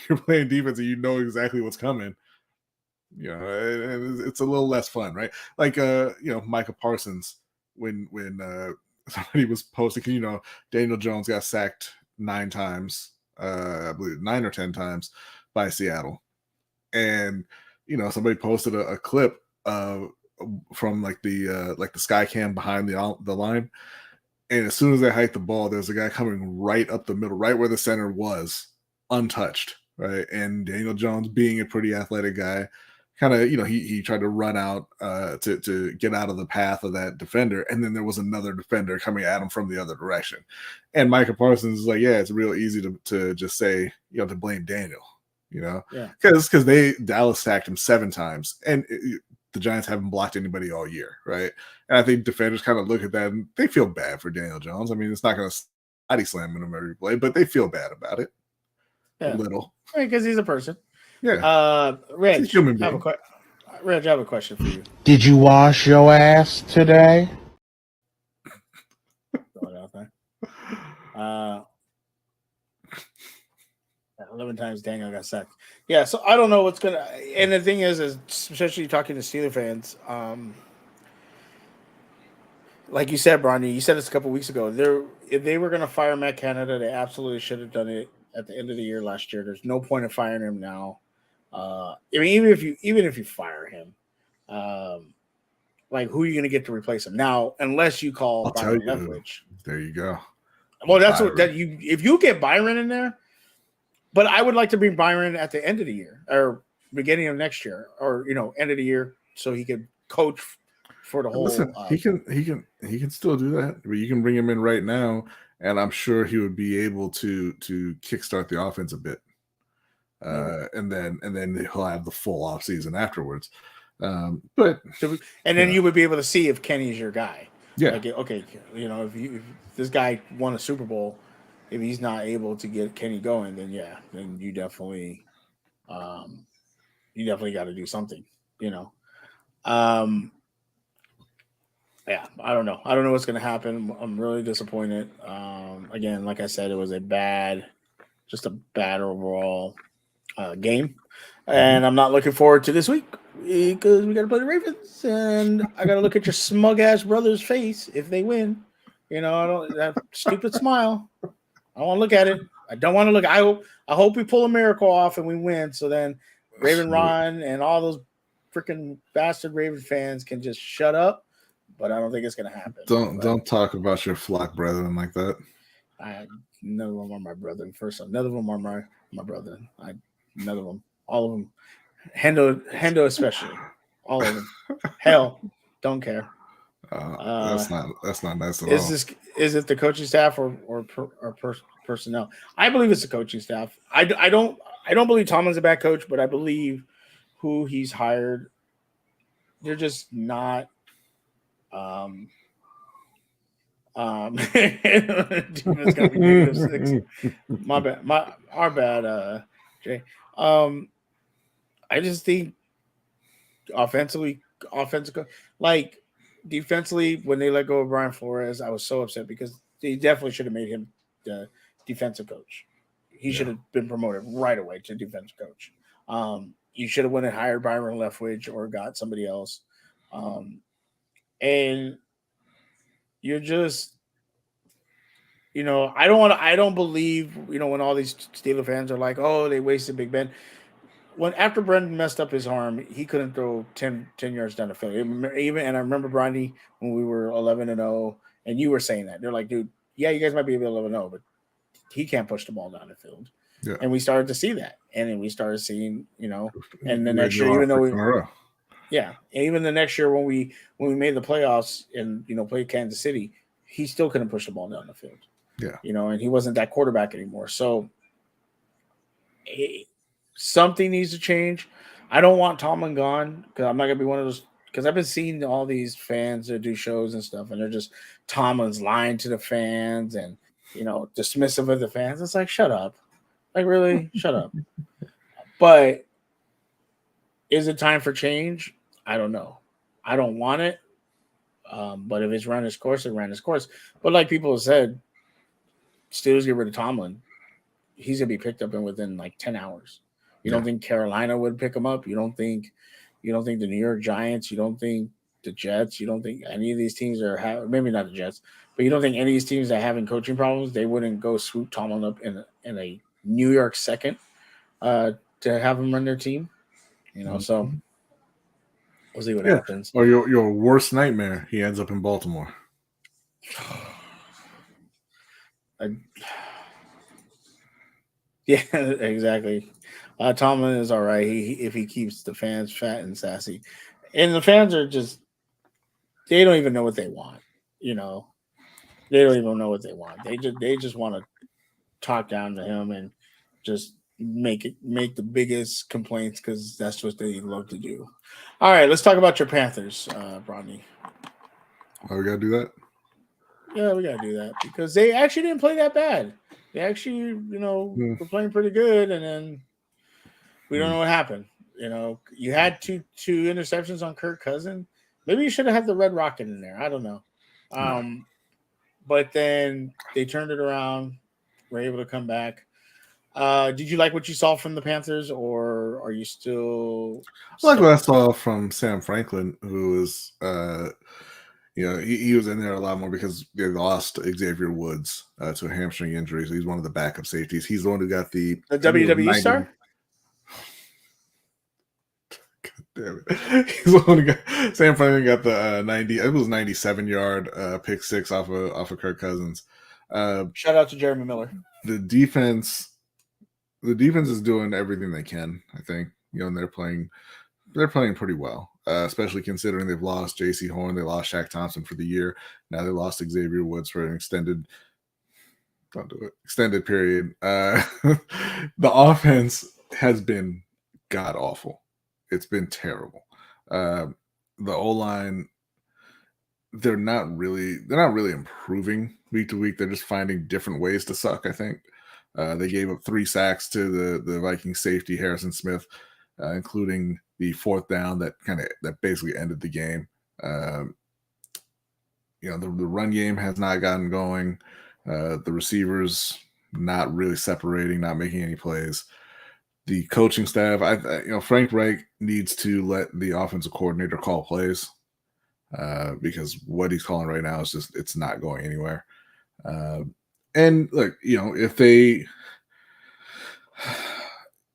Speaker 3: you're playing defense and you know exactly what's coming, and it's a little less fun, right? Like Micah Parsons when somebody was posting, Daniel Jones got sacked 9 times, I believe 9 or 10 times by Seattle, and somebody posted a clip from like the sky cam behind the line, and as soon as they hiked the ball, there's a guy coming right up the middle, right where the center was, untouched, right? And Daniel Jones, being a pretty athletic guy, kind of he tried to run out to get out of the path of that defender, and then there was another defender coming at him from the other direction. And Micah Parsons is like, yeah, it's real easy to just say, to blame Daniel,
Speaker 1: Yeah.
Speaker 3: because Dallas sacked him 7 times, and the Giants haven't blocked anybody all year, right? And I think defenders kind of look at that and they feel bad for Daniel Jones. I mean, it's not going to body slam him every play, but they feel bad about it a little.
Speaker 1: Because he's a person.
Speaker 3: Yeah.
Speaker 1: Reg,
Speaker 3: He's a human
Speaker 1: I have
Speaker 3: being.
Speaker 1: Reg, I have a question for you.
Speaker 4: Did you wash your ass today?
Speaker 1: Throw it out there. 11 times Daniel got sacked. Yeah, so I don't know what's gonna. And the thing is especially talking to Steeler fans, like you said, Bronny, you said this a couple weeks ago. If they were gonna fire Matt Canada, they absolutely should have done it at the end of the year last year. There's no point in firing him now. I mean, even if you fire him, like who are you gonna get to replace him now? Unless you call Byron Leftwich.
Speaker 3: There you go.
Speaker 1: Well, that's Byron. If you get Byron in there. But I would like to bring Byron at the end of the year or beginning of next year, or end of the year, so he could coach for the whole.
Speaker 3: Listen, he can still do that. But you can bring him in right now, and I'm sure he would be able to kickstart the offense a bit, and then he'll have the full off season afterwards. But
Speaker 1: then you would be able to see if Kenny's your guy.
Speaker 3: Yeah.
Speaker 1: Like, okay, if this guy won a Super Bowl. If he's not able to get Kenny going, then you definitely got to do something, Yeah, I don't know. I don't know what's going to happen. I'm really disappointed. Again, like I said, it was just a bad overall game, and I'm not looking forward to this week because we got to play the Ravens, and I got to look at your smug ass brother's face if they win. I don't that stupid smile. I want to look at it. I don't want to look. I hope we pull a miracle off and we win. So then Raven Ron and all those freaking bastard Raven fans can just shut up. But I don't think it's going to happen.
Speaker 3: Don't talk about your flock brethren like that.
Speaker 1: None of them are my brethren. First off, none of them are my brethren. None of them. All of them. Hendo especially. All of them. Hell, don't care.
Speaker 3: That's not nice at all.
Speaker 1: Is it the coaching staff or personnel? I believe it's the coaching staff. I don't believe Tomlin's a bad coach, but I believe who he's hired, they're just not Defense got to be -6. My bad. Our bad, Jay. I just think offensively, like defensively, when they let go of Brian Flores, I was so upset because they definitely should have made him the defensive coach. He should have been promoted right away to defensive coach. You should have went and hired Byron Leftwich or got somebody else. And you're just, I don't believe, when all these Steeler fans are like, oh, they wasted Big Ben. When after Brendan messed up his arm, he couldn't throw 10 yards down the field. And I remember Bronny when we were 11-0, and you were saying that. They're like, dude, yeah, you guys might be 11-0, but he can't push the ball down the field.
Speaker 3: Yeah.
Speaker 1: And we started to see that. And then we started seeing, and the next year, even the next year when we made the playoffs and played Kansas City, he still couldn't push the ball down the field.
Speaker 3: Yeah.
Speaker 1: And he wasn't that quarterback anymore. So something needs to change. I don't want Tomlin gone because I'm not gonna be one of those. Because I've been seeing all these fans that do shows and stuff, and they're just Tomlin's lying to the fans and dismissive of the fans. It's like, shut up, like really, shut up. But is it time for change? I don't know. I don't want it. But if it's run its course, it ran its course. But like people have said, Steelers get rid of Tomlin, he's gonna be picked up within like 10 hours. You don't think Carolina would pick him up? You don't think the New York Giants? You don't think the Jets? You don't think any of these teams maybe not the Jets, but you don't think any of these teams that are having coaching problems, they wouldn't go swoop Tomlin up in a New York second to have him run their team? So we'll see what happens.
Speaker 3: Or your worst nightmare, he ends up in Baltimore.
Speaker 1: Yeah, exactly. Tomlin is all right if he keeps the fans fat and sassy, and the fans are they don't even know what they want. They don't even know what they want. They just want to talk down to him and just make the biggest complaints because that's what they love to do. All right, let's talk about your Panthers, Bronny.
Speaker 3: Oh, we gotta do that.
Speaker 1: Yeah, we gotta do that because they actually didn't play that bad. They actually, were playing pretty good, and then we don't know what happened. You had two interceptions on Kirk Cousins. Maybe you should have had the Red Rocket in there. I don't know. But then they turned it around. Were able to come back. Did you like what you saw from the Panthers, or are you still?
Speaker 3: I like what I saw from Sam Franklin, who was, he was in there a lot more because they lost Xavier Woods to a hamstring injury. So he's one of the backup safeties. He's the one who got the
Speaker 1: WWE star.
Speaker 3: God damn it! He's the one who got Sam Franklin got the 90. It was 97-yard pick six off of Kirk Cousins.
Speaker 1: Shout out to Jeremy Miller.
Speaker 3: The defense is doing everything they can. I think and they're playing pretty well. Especially considering they've lost J.C. Horn, they lost Shaq Thompson for the year. Now they lost Xavier Woods for an extended period. The offense has been god awful. It's been terrible. The O-line, they're not really improving week to week. They're just finding different ways to suck, I think. They gave up 3 sacks to the Vikings safety Harrison Smith, including the 4th down that basically ended the game. The run game has not gotten going. The receivers not really separating, not making any plays. The coaching staff, Frank Reich needs to let the offensive coordinator call plays because what he's calling right now is it's not going anywhere. And look, if they.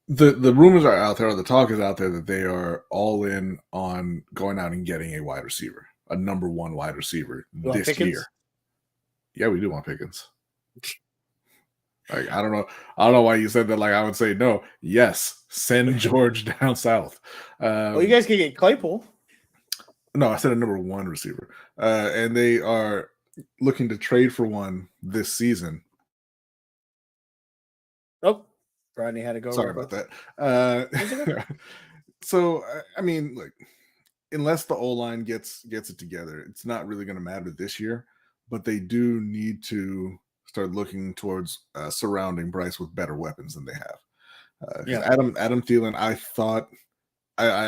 Speaker 3: The rumors are out there, or the talk is out there that they are all in on going out and getting a wide receiver, a number 1 wide receiver this year. Yeah, we do want Pickens. Like I don't know why you said that. Like I would say no. Yes, send George down south.
Speaker 1: You guys can get Claypool.
Speaker 3: No, I said a number 1 receiver, and they are looking to trade for one this season.
Speaker 1: Oh. Rodney had to go.
Speaker 3: Sorry about that. So, I mean, unless the O-line gets it together, it's not really going to matter this year. but they do need to start looking towards surrounding Bryce with better weapons than they have. 'Cause
Speaker 1: Yeah.
Speaker 3: Adam Thielen, I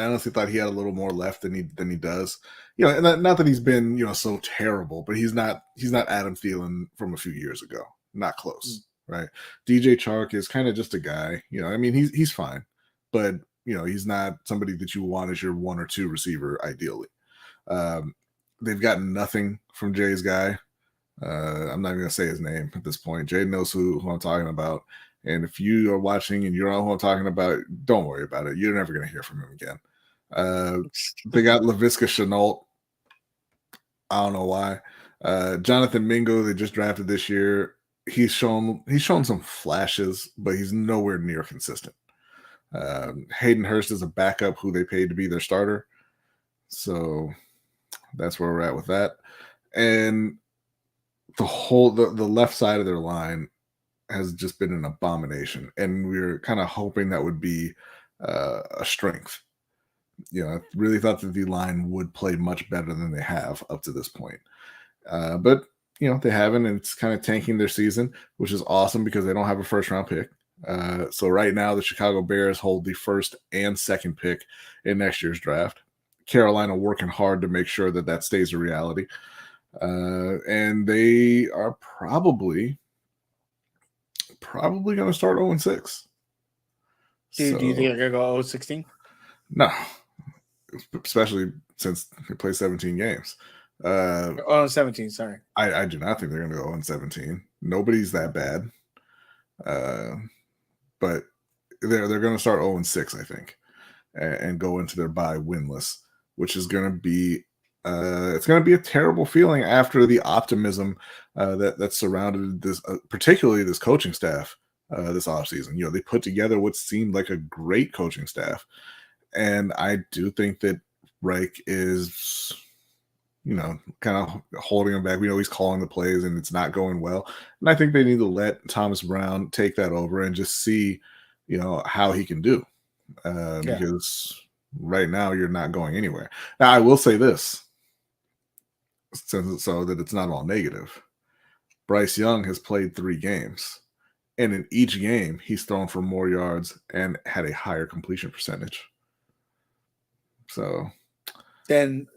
Speaker 3: honestly thought he had a little more left than he does. You know, and not that he's been, you know, so terrible, but he's not Adam Thielen from a few years ago. Not close, right? DJ Chark is kind of just a guy. You know, I mean, he's fine, but you know, he's not somebody that you want as your 1 or 2 receiver ideally. They've gotten nothing from Jay's guy. I'm not even gonna say his name at this point. Jay knows who I'm talking about. And if you are watching and you know who I'm talking about, don't worry about it. You're never going to hear from him again. They got LaVisca Chenault. I don't know why. Jonathan Mingo, they just drafted this year. He's shown some flashes, but he's nowhere near consistent. Hayden Hurst is a backup who they paid to be their starter. So that's where we're at with that. And the left side of their line has just been an abomination, and we were kind of hoping that would be a strength. You know, I really thought that the line would play much better than they have up to this point. But you know, they haven't, and it's kind of tanking their season, which is awesome because they don't have a first round pick. So right now, the Chicago Bears hold the first and second pick in next year's draft. Carolina working hard to make sure that stays a reality, and they are probably going to start 0-6.
Speaker 1: Do you think they're going to go 0-16?
Speaker 3: No, especially since they play 17 games.
Speaker 1: 0-17, sorry.
Speaker 3: I do not think they're going to go 0-17. Nobody's that bad. But they're going to start 0-6, I think, and go into their bye winless, which is going to be it's going to be a terrible feeling after the optimism that surrounded this, particularly this coaching staff this offseason. You know, they put together what seemed like a great coaching staff. And I do think that Reich is, you know, kind of holding him back. We know he's calling the plays and it's not going well. And I think they need to let Thomas Brown take that over and just see, you know, how he can do. Because right now you're not going anywhere. Now, I will say this, so that it's not all negative. Bryce Young has played 3 games, and in each game he's thrown for more yards and had a higher completion percentage. So then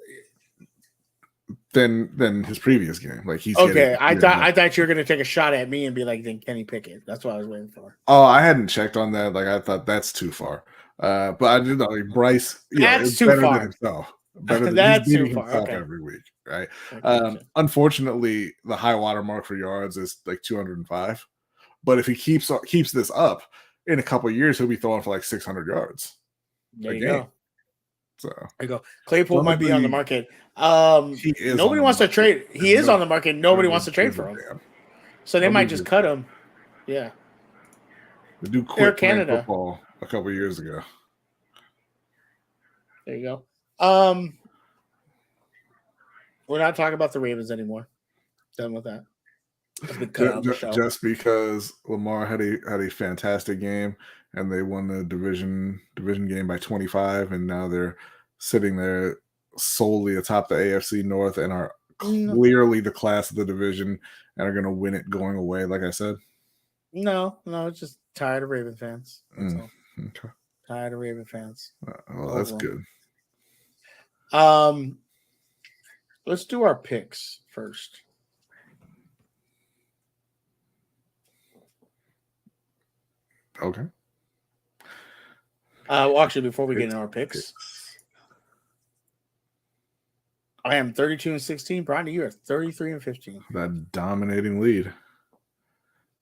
Speaker 3: his previous game, like he's
Speaker 1: okay. I thought you were going to take a shot at me and be like, then Kenny Pickett. That's what I was waiting for.
Speaker 3: Oh, I hadn't checked on that. Like I thought that's too far. But I did know, like Bryce.
Speaker 1: That's too far.
Speaker 3: Than himself. Better than
Speaker 1: that's
Speaker 3: he's
Speaker 1: too
Speaker 3: beating
Speaker 1: far.
Speaker 3: himself
Speaker 1: Okay.
Speaker 3: every week, right?
Speaker 1: Okay.
Speaker 3: Unfortunately, the high water mark for yards is like 205. But if he keeps this up, in a couple of years, he'll be throwing for like 600 yards.
Speaker 1: There you go.
Speaker 3: So
Speaker 1: there you go. Claypool might be on the market. Nobody wants to trade. He is on the market. Nobody wants to trade for him. So they might just cut him. Yeah.
Speaker 3: The dude quit playing football a couple of years ago.
Speaker 1: There you go. We're not talking about the Ravens anymore. Done with that.
Speaker 3: Just because Lamar had a fantastic game and they won the division game by 25, and now they're sitting there solely atop the AFC North and are clearly the class of the division and are going to win it going away. Like I said,
Speaker 1: no, it's just tired of Raven fans. That's all.
Speaker 3: Okay.
Speaker 1: Tired of Raven fans.
Speaker 3: Well, that's good.
Speaker 1: Let's do our picks first.
Speaker 3: Okay.
Speaker 1: Well, actually, before we get into our picks, I am 32-16. Brian, you are 33-15.
Speaker 3: That dominating lead.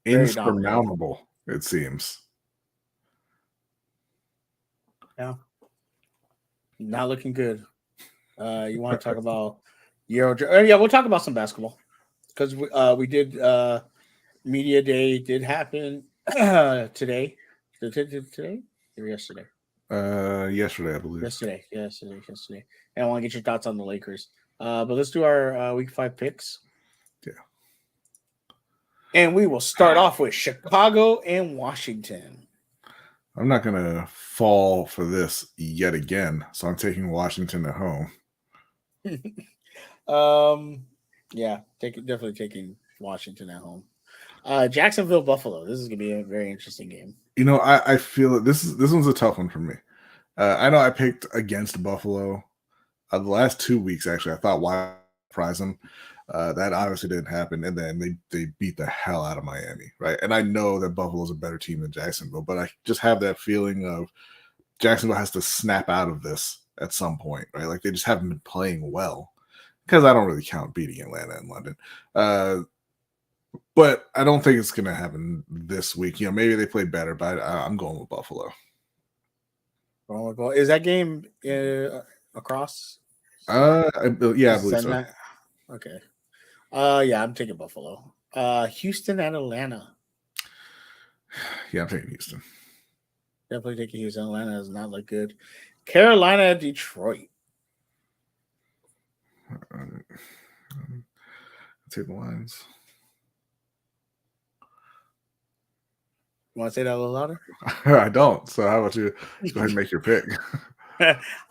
Speaker 1: Very
Speaker 3: Insurmountable, it seems.
Speaker 1: Yeah. Not looking good. You want to talk about Euro? Yeah, we'll talk about some basketball because we did media day did happen today. Today or yesterday?
Speaker 3: Yesterday, I believe.
Speaker 1: Yesterday. And I want to get your thoughts on the Lakers. But let's do our week 5 picks.
Speaker 3: Yeah.
Speaker 1: And we will start off with Chicago and Washington.
Speaker 3: I'm not going to fall for this yet again, so I'm taking Washington at home.
Speaker 1: Yeah, definitely taking Washington at home. Jacksonville Buffalo. This is gonna be a very interesting game.
Speaker 3: I feel that this one's a tough one for me. I know I picked against Buffalo the last 2 weeks. Actually, I thought why prize them. That obviously didn't happen, and then they beat the hell out of Miami, right? And I know that Buffalo's a better team than Jacksonville, but I just have that feeling of Jacksonville has to snap out of this at some point, right? Like they just haven't been playing well because I don't really count beating Atlanta and London. But I don't think it's going to happen this week. Maybe they play better, but I'm going with Buffalo.
Speaker 1: Is that game across?
Speaker 3: I believe so.
Speaker 1: Okay. Yeah, I'm taking Buffalo. Houston and Atlanta.
Speaker 3: Yeah, I'm taking Houston.
Speaker 1: Definitely taking Houston. Atlanta does not look good. Carolina, Detroit.
Speaker 3: Take the Lions.
Speaker 1: Want to say that a little louder?
Speaker 3: I don't. So how about you? Let's go ahead and make your pick.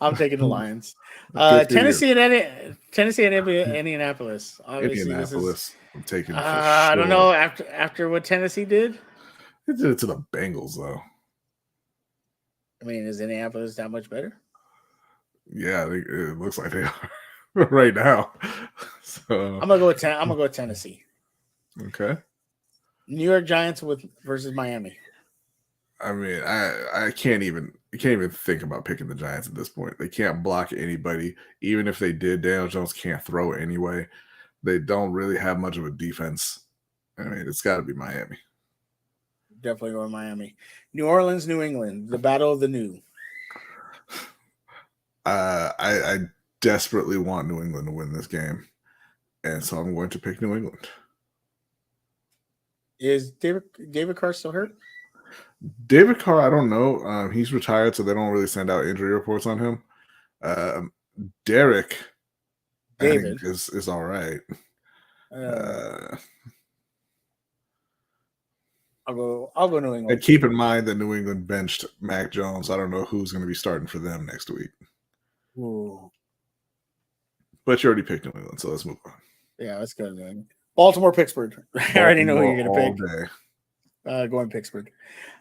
Speaker 1: I'm taking the Lions.
Speaker 3: Good for
Speaker 1: Tennessee and Indianapolis. Obviously,
Speaker 3: Indianapolis. I'm taking it for sure.
Speaker 1: I don't know after what Tennessee did.
Speaker 3: They did it to the Bengals, though.
Speaker 1: I mean, is Indianapolis that much better?
Speaker 3: Yeah, it looks like they are right now. So
Speaker 1: I'm gonna go with Tennessee.
Speaker 3: Okay.
Speaker 1: New York Giants versus Miami.
Speaker 3: I mean, I can't even think about picking the Giants at this point. They can't block anybody. Even if they did, Daniel Jones can't throw anyway. They don't really have much of a defense. I mean, it's got to be Miami.
Speaker 1: Definitely going Miami. New Orleans, New England. The battle of the new.
Speaker 3: I desperately want New England to win this game, and so I'm going to pick New England.
Speaker 1: Is David Carr still hurt?
Speaker 3: David Carr, I don't know. He's retired, so they don't really send out injury reports on him. David I think is all right.
Speaker 1: I'll go New England.
Speaker 3: And keep in mind that New England benched Mac Jones. I don't know who's going to be starting for them next week.
Speaker 1: Ooh.
Speaker 3: But you already picked New England, so let's move on.
Speaker 1: Yeah, let's go New England. Baltimore, Pittsburgh. I already know who you're going to pick.
Speaker 3: Day.
Speaker 1: Going Pittsburgh.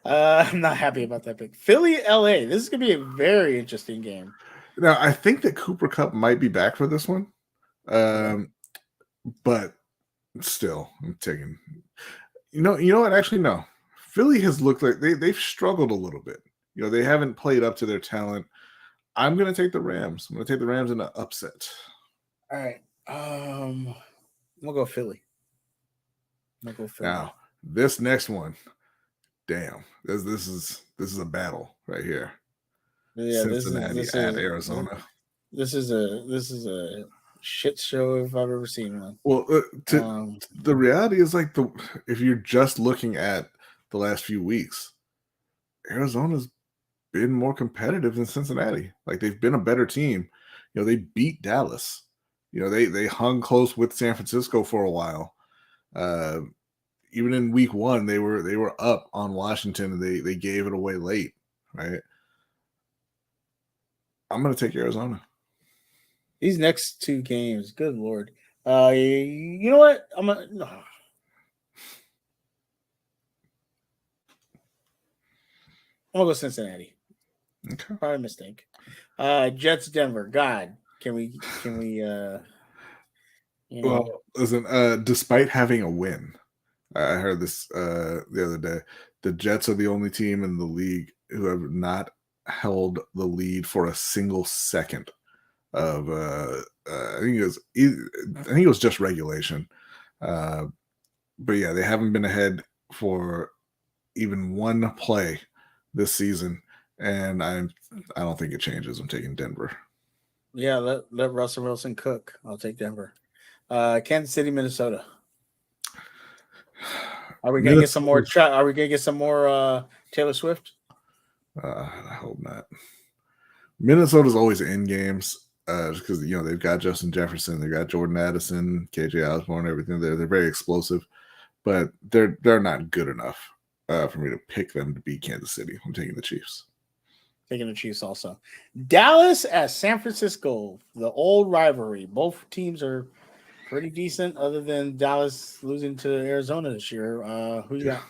Speaker 1: I'm not happy about that pick. Philly, LA. This is going to be a very interesting game.
Speaker 3: Now, I think that Cooper Kupp might be back for this one. But still, I'm taking. You know what? Actually, no. Philly has looked like they've struggled a little bit. They haven't played up to their talent. I'm going to take the Rams. I'm going to take the Rams in an upset.
Speaker 1: All right. We'll go Philly.
Speaker 3: Now, this next one, damn, this is a battle right here.
Speaker 1: Yeah,
Speaker 3: Cincinnati
Speaker 1: this
Speaker 3: at
Speaker 1: is
Speaker 3: Arizona.
Speaker 1: This is a shit show if I've ever seen one.
Speaker 3: Well, the reality is if you're just looking at the last few weeks, Arizona's been more competitive than Cincinnati. Like they've been a better team. They beat Dallas. They hung close with San Francisco for a while. Even in week 1, they were up on Washington and they gave it away late, right? I'm going to take Arizona.
Speaker 1: These next 2 games, good Lord. You know what? I'm going to go Cincinnati.
Speaker 3: Okay.
Speaker 1: Probably a mistake. Jets, Denver. God, can we
Speaker 3: Well, listen, despite having a win, I heard this the other day, the Jets are the only team in the league who have not held the lead for a single second of I think it was just regulation. But yeah, they haven't been ahead for even one play this season, and I don't think it changes. I'm taking Denver.
Speaker 1: Yeah, let Russell Wilson cook. I'll take Denver. Kansas City, Minnesota. Are we gonna get some more? Are we gonna get some more Taylor Swift?
Speaker 3: I hope not. Minnesota's always in games because they've got Justin Jefferson, they've got Jordan Addison, KJ Osborne, everything. They're very explosive, but they're not good enough for me to pick them to beat Kansas City. I'm taking the Chiefs.
Speaker 1: Taking the Chiefs also. Dallas at San Francisco, the old rivalry. Both teams are pretty decent, other than Dallas losing to Arizona this year. Who you got?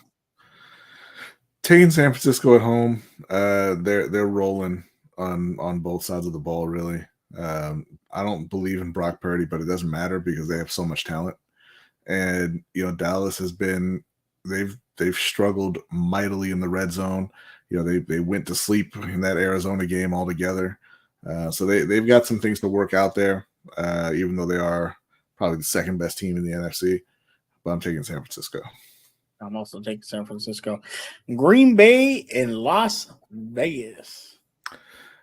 Speaker 3: Taking San Francisco at home. They're rolling on both sides of the ball, really. I don't believe in Brock Purdy, but it doesn't matter because they have so much talent. And Dallas has been they've struggled mightily in the red zone. They went to sleep in that Arizona game altogether. So they've got some things to work out there, even though they are probably the second best team in the NFC. But I'm taking San Francisco.
Speaker 1: I'm also taking San Francisco. Green Bay and Las Vegas.
Speaker 3: I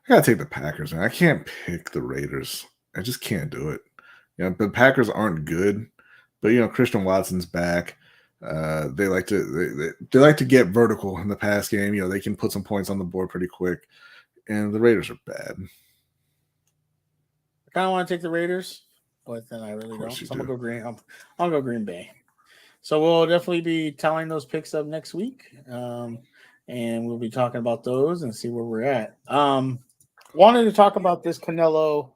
Speaker 3: gotta take the Packers, man. I can't pick the Raiders. I just can't do it. The Packers aren't good, but Christian Watson's back. They like to get vertical in the pass game. They can put some points on the board pretty quick, and the Raiders are bad.
Speaker 1: I kind of want to take the Raiders, but then I really don't. So I'm gonna go Green. I'll go Green Bay. So we'll definitely be tallying those picks up next week, and we'll be talking about those and see where we're at. Wanted to talk about this Canelo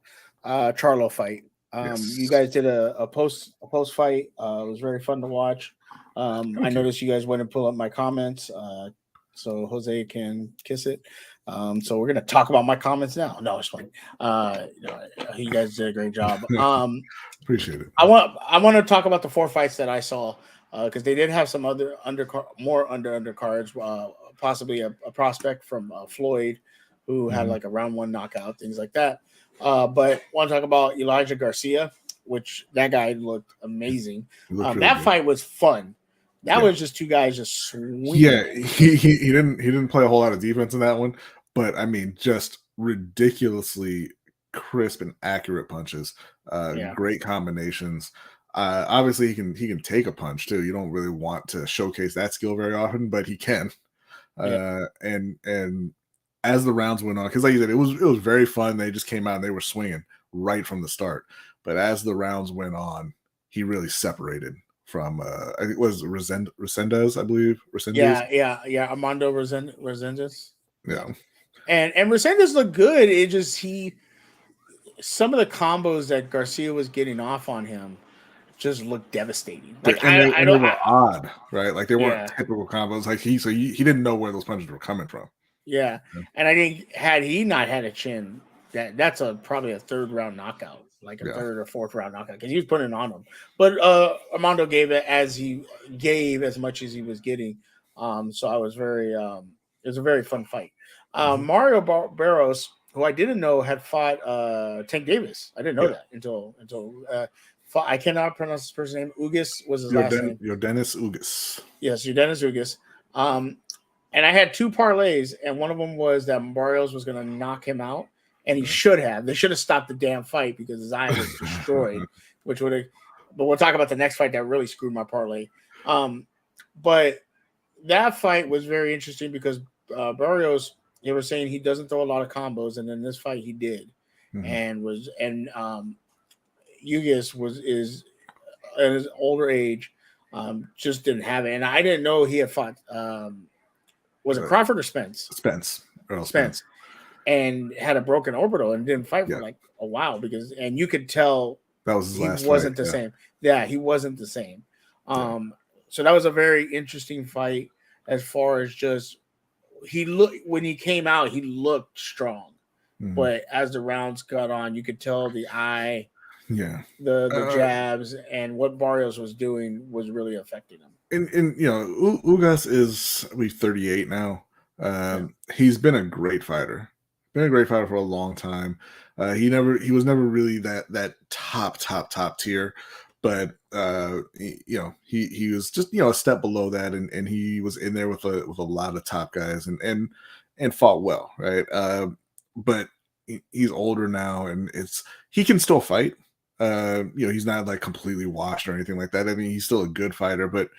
Speaker 1: Charlo fight.
Speaker 3: Yes.
Speaker 1: You guys did a post fight. It was very fun to watch. I noticed you guys went and pull up my comments, so Jose can kiss it. So we're gonna talk about my comments now. No, it's fine. You guys did a great job.
Speaker 3: Appreciate it.
Speaker 1: I want to talk about the 4 fights that I saw because they did have some other undercards, possibly a prospect from Floyd who had like a round 1 knockout, things like that. But want to talk about Elijah Garcia, which that guy looked amazing. That fight was fun. That was just 2 guys just swinging.
Speaker 3: Yeah, he didn't play a whole lot of defense in that one, but I mean, just ridiculously crisp and accurate punches. Great combinations. Obviously, he can take a punch too. You don't really want to showcase that skill very often, but he can. And as the rounds went on, because like you said, it was very fun. They just came out and they were swinging right from the start. But as the rounds went on, he really separated from I think it was Resendez, I believe. Resendez.
Speaker 1: Yeah. Armando Resendez.
Speaker 3: Yeah.
Speaker 1: And Resendez looked good. It just some of the combos that Garcia was getting off on him just looked devastating. Like
Speaker 3: they were odd, right? Like they weren't typical combos. Like he didn't know where those punches were coming from.
Speaker 1: Yeah. And I think had he not had a chin, that's probably a 3rd round knockout, like a 3rd or 4th round knockout, because he was putting it on him. But Armando gave it as much as he was getting. So I was very it was a very fun fight. Mario Barros, who I didn't know had fought Tank Davis. I didn't know that until I cannot pronounce his first name. Ugas was his last name.
Speaker 3: Yordenis Ugas.
Speaker 1: Yes, Yordenis Ugas. And I had 2 parlays, and one of them was that Barrios was going to knock him out, and he should have. They should have stopped the damn fight because his eye was destroyed, which would have. But we'll talk about the next fight that really screwed my parlay. But that fight was very interesting because Barrios, they were saying he doesn't throw a lot of combos, and in this fight he did, and Ugas is at his older age, just didn't have it, and I didn't know he had fought. Was it Crawford or Spence?
Speaker 3: Spence.
Speaker 1: And had a broken orbital and didn't fight for like a while and you could tell
Speaker 3: that was his last
Speaker 1: he wasn't
Speaker 3: fight,
Speaker 1: the same. Yeah, he wasn't the same. So that was a very interesting fight as far as just when he came out, he looked strong. But as the rounds got on, you could tell the eye, the jabs, and what Barrios was doing was really affecting him.
Speaker 3: And Ugas is 38 now. He's been a great fighter. Been a great fighter for a long time. He was never really that top tier, but he was just a step below that, and he was in there with a lot of top guys and fought well, right? But he's older now, and he can still fight. He's not like completely washed or anything like that. I mean, he's still a good fighter, but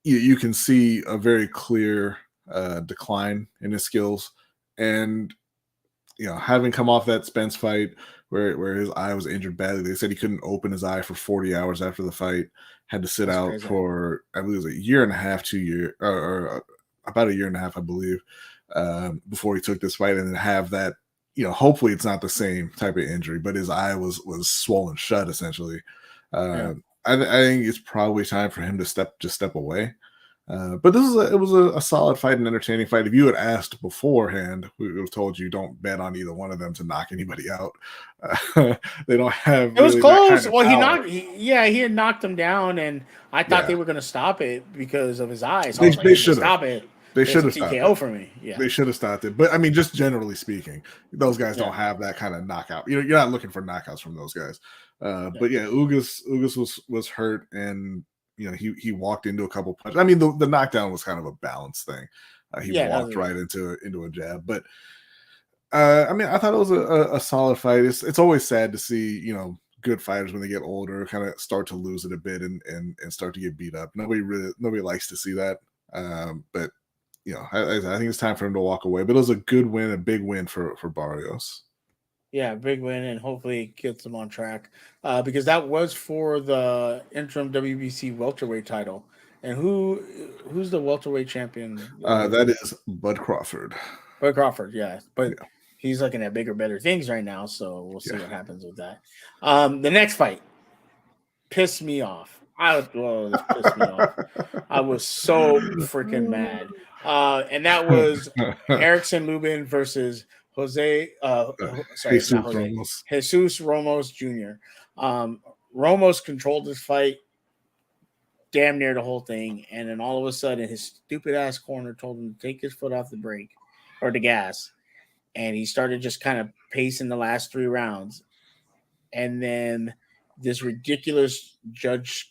Speaker 3: you can see a very clear decline in his skills. And having come off that Spence fight where his eye was injured badly, they said he couldn't open his eye for 40 hours after the fight. Had to sit out for I believe it was a year and a half, 2 years, or about a year and a half, I believe, before he took this fight, and then have that. Hopefully it's not the same type of injury, but his eye was swollen shut essentially. I think it's probably time for him to step away. But it was a solid fight, an entertaining fight. If you had asked beforehand, we would have told you don't bet on either one of them to knock anybody out. They don't have.
Speaker 1: It was
Speaker 3: really that
Speaker 1: close.
Speaker 3: kind of
Speaker 1: Well,
Speaker 3: power.
Speaker 1: he had knocked him down, and I thought
Speaker 3: Yeah.
Speaker 1: they were going to stop it because of his eyes. So I was like,
Speaker 3: They
Speaker 1: if
Speaker 3: should have.
Speaker 1: stop it.
Speaker 3: They
Speaker 1: It's
Speaker 3: should
Speaker 1: a
Speaker 3: have stopped
Speaker 1: TKO
Speaker 3: it.
Speaker 1: for me. Yeah,
Speaker 3: They should have stopped it. But I mean, just generally speaking, those guys don't have that kind of knockout. You're not looking for knockouts from those guys. But yeah, Ugas was hurt, and he walked into a couple punches. I mean, the knockdown was kind of a balance thing. He walked right into a jab. But I mean, I thought it was a solid fight. It's always sad to see good fighters when they get older kind of start to lose it a bit and start to get beat up. Nobody likes to see that. But I think it's time for him to walk away. But it was a good win, a big win for Barrios.
Speaker 1: Yeah, big win, and hopefully it gets him on track because that was for the interim WBC welterweight title. And who's the welterweight champion?
Speaker 3: That is Bud Crawford.
Speaker 1: Bud Crawford, yeah, but
Speaker 3: Yeah.
Speaker 1: he's looking at bigger, better things right now. So we'll see what happens with that. The next fight pissed me off. This pissed me off. I was so freaking mad. And that was Erickson Lubin versus Jose. Sorry,
Speaker 3: Jesus
Speaker 1: not Jose.
Speaker 3: Ramos.
Speaker 1: Jesus Ramos Jr. Ramos controlled this fight damn near the whole thing, and then all of a sudden, his stupid ass corner told him to take his foot off the brake or the gas, and he started just kind of pacing the last 3 rounds, and then this ridiculous judge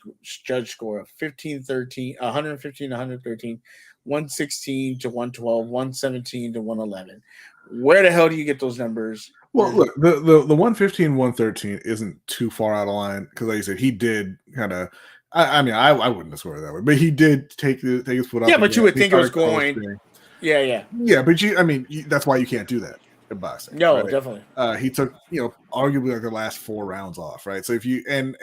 Speaker 1: score of 15-13, 115-113, 116 to 112, 117 to 111. Where the hell do you get those numbers?
Speaker 3: Well, look, the 115, 113 isn't too far out of line because, like you said, he did kind of. I mean, I wouldn't have sworn that way, but he did take his foot off.
Speaker 1: Yeah, but you would think it was going. Yeah.
Speaker 3: But that's why you can't do that in boxing.
Speaker 1: No,
Speaker 3: right?
Speaker 1: definitely.
Speaker 3: He took arguably like the last 4 rounds off, right? So if you and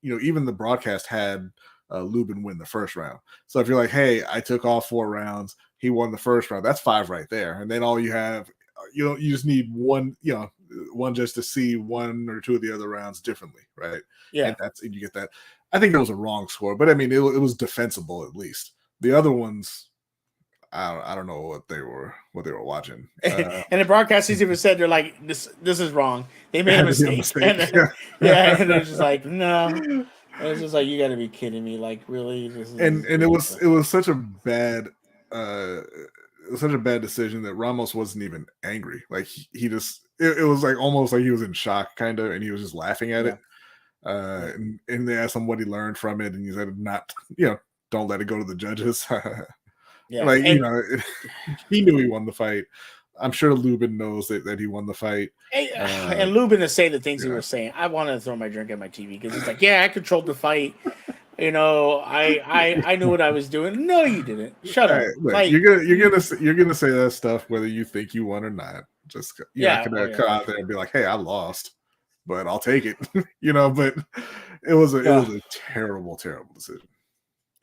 Speaker 3: even the broadcast had Lubin win the first round. So if you're like, hey, I took off 4 rounds, he won the first round. That's 5 right there, and then all you have, you just need one, one just to see 1 or 2 of the other rounds differently, right?
Speaker 1: Yeah,
Speaker 3: and you get that. I think it was a wrong score, but I mean, it was defensible at least. The other ones, I don't know what they were watching.
Speaker 1: And the broadcasters even said they're like, this is wrong. They made a mistake. And they're just like, no. And it's just like, you got to be kidding me! Like, really?
Speaker 3: It was such a bad decision that Ramos wasn't even angry. Like he just it was like almost like he was in shock, kind of, and he was just laughing at it. And they asked him what he learned from it, and he said, "Not, don't let it go to the judges." He knew he won the fight. I'm sure Lubin knows that he won the fight.
Speaker 1: And Lubin to say the things he was saying, I wanted to throw my drink at my TV because he's like, "Yeah, I controlled the fight. I knew what I was doing." No, you didn't. Shut up.
Speaker 3: Look, you're gonna say that stuff whether you think you won or not. Just not gonna come out there and be like, "Hey, I lost, but I'll take it." But it was a terrible, terrible decision.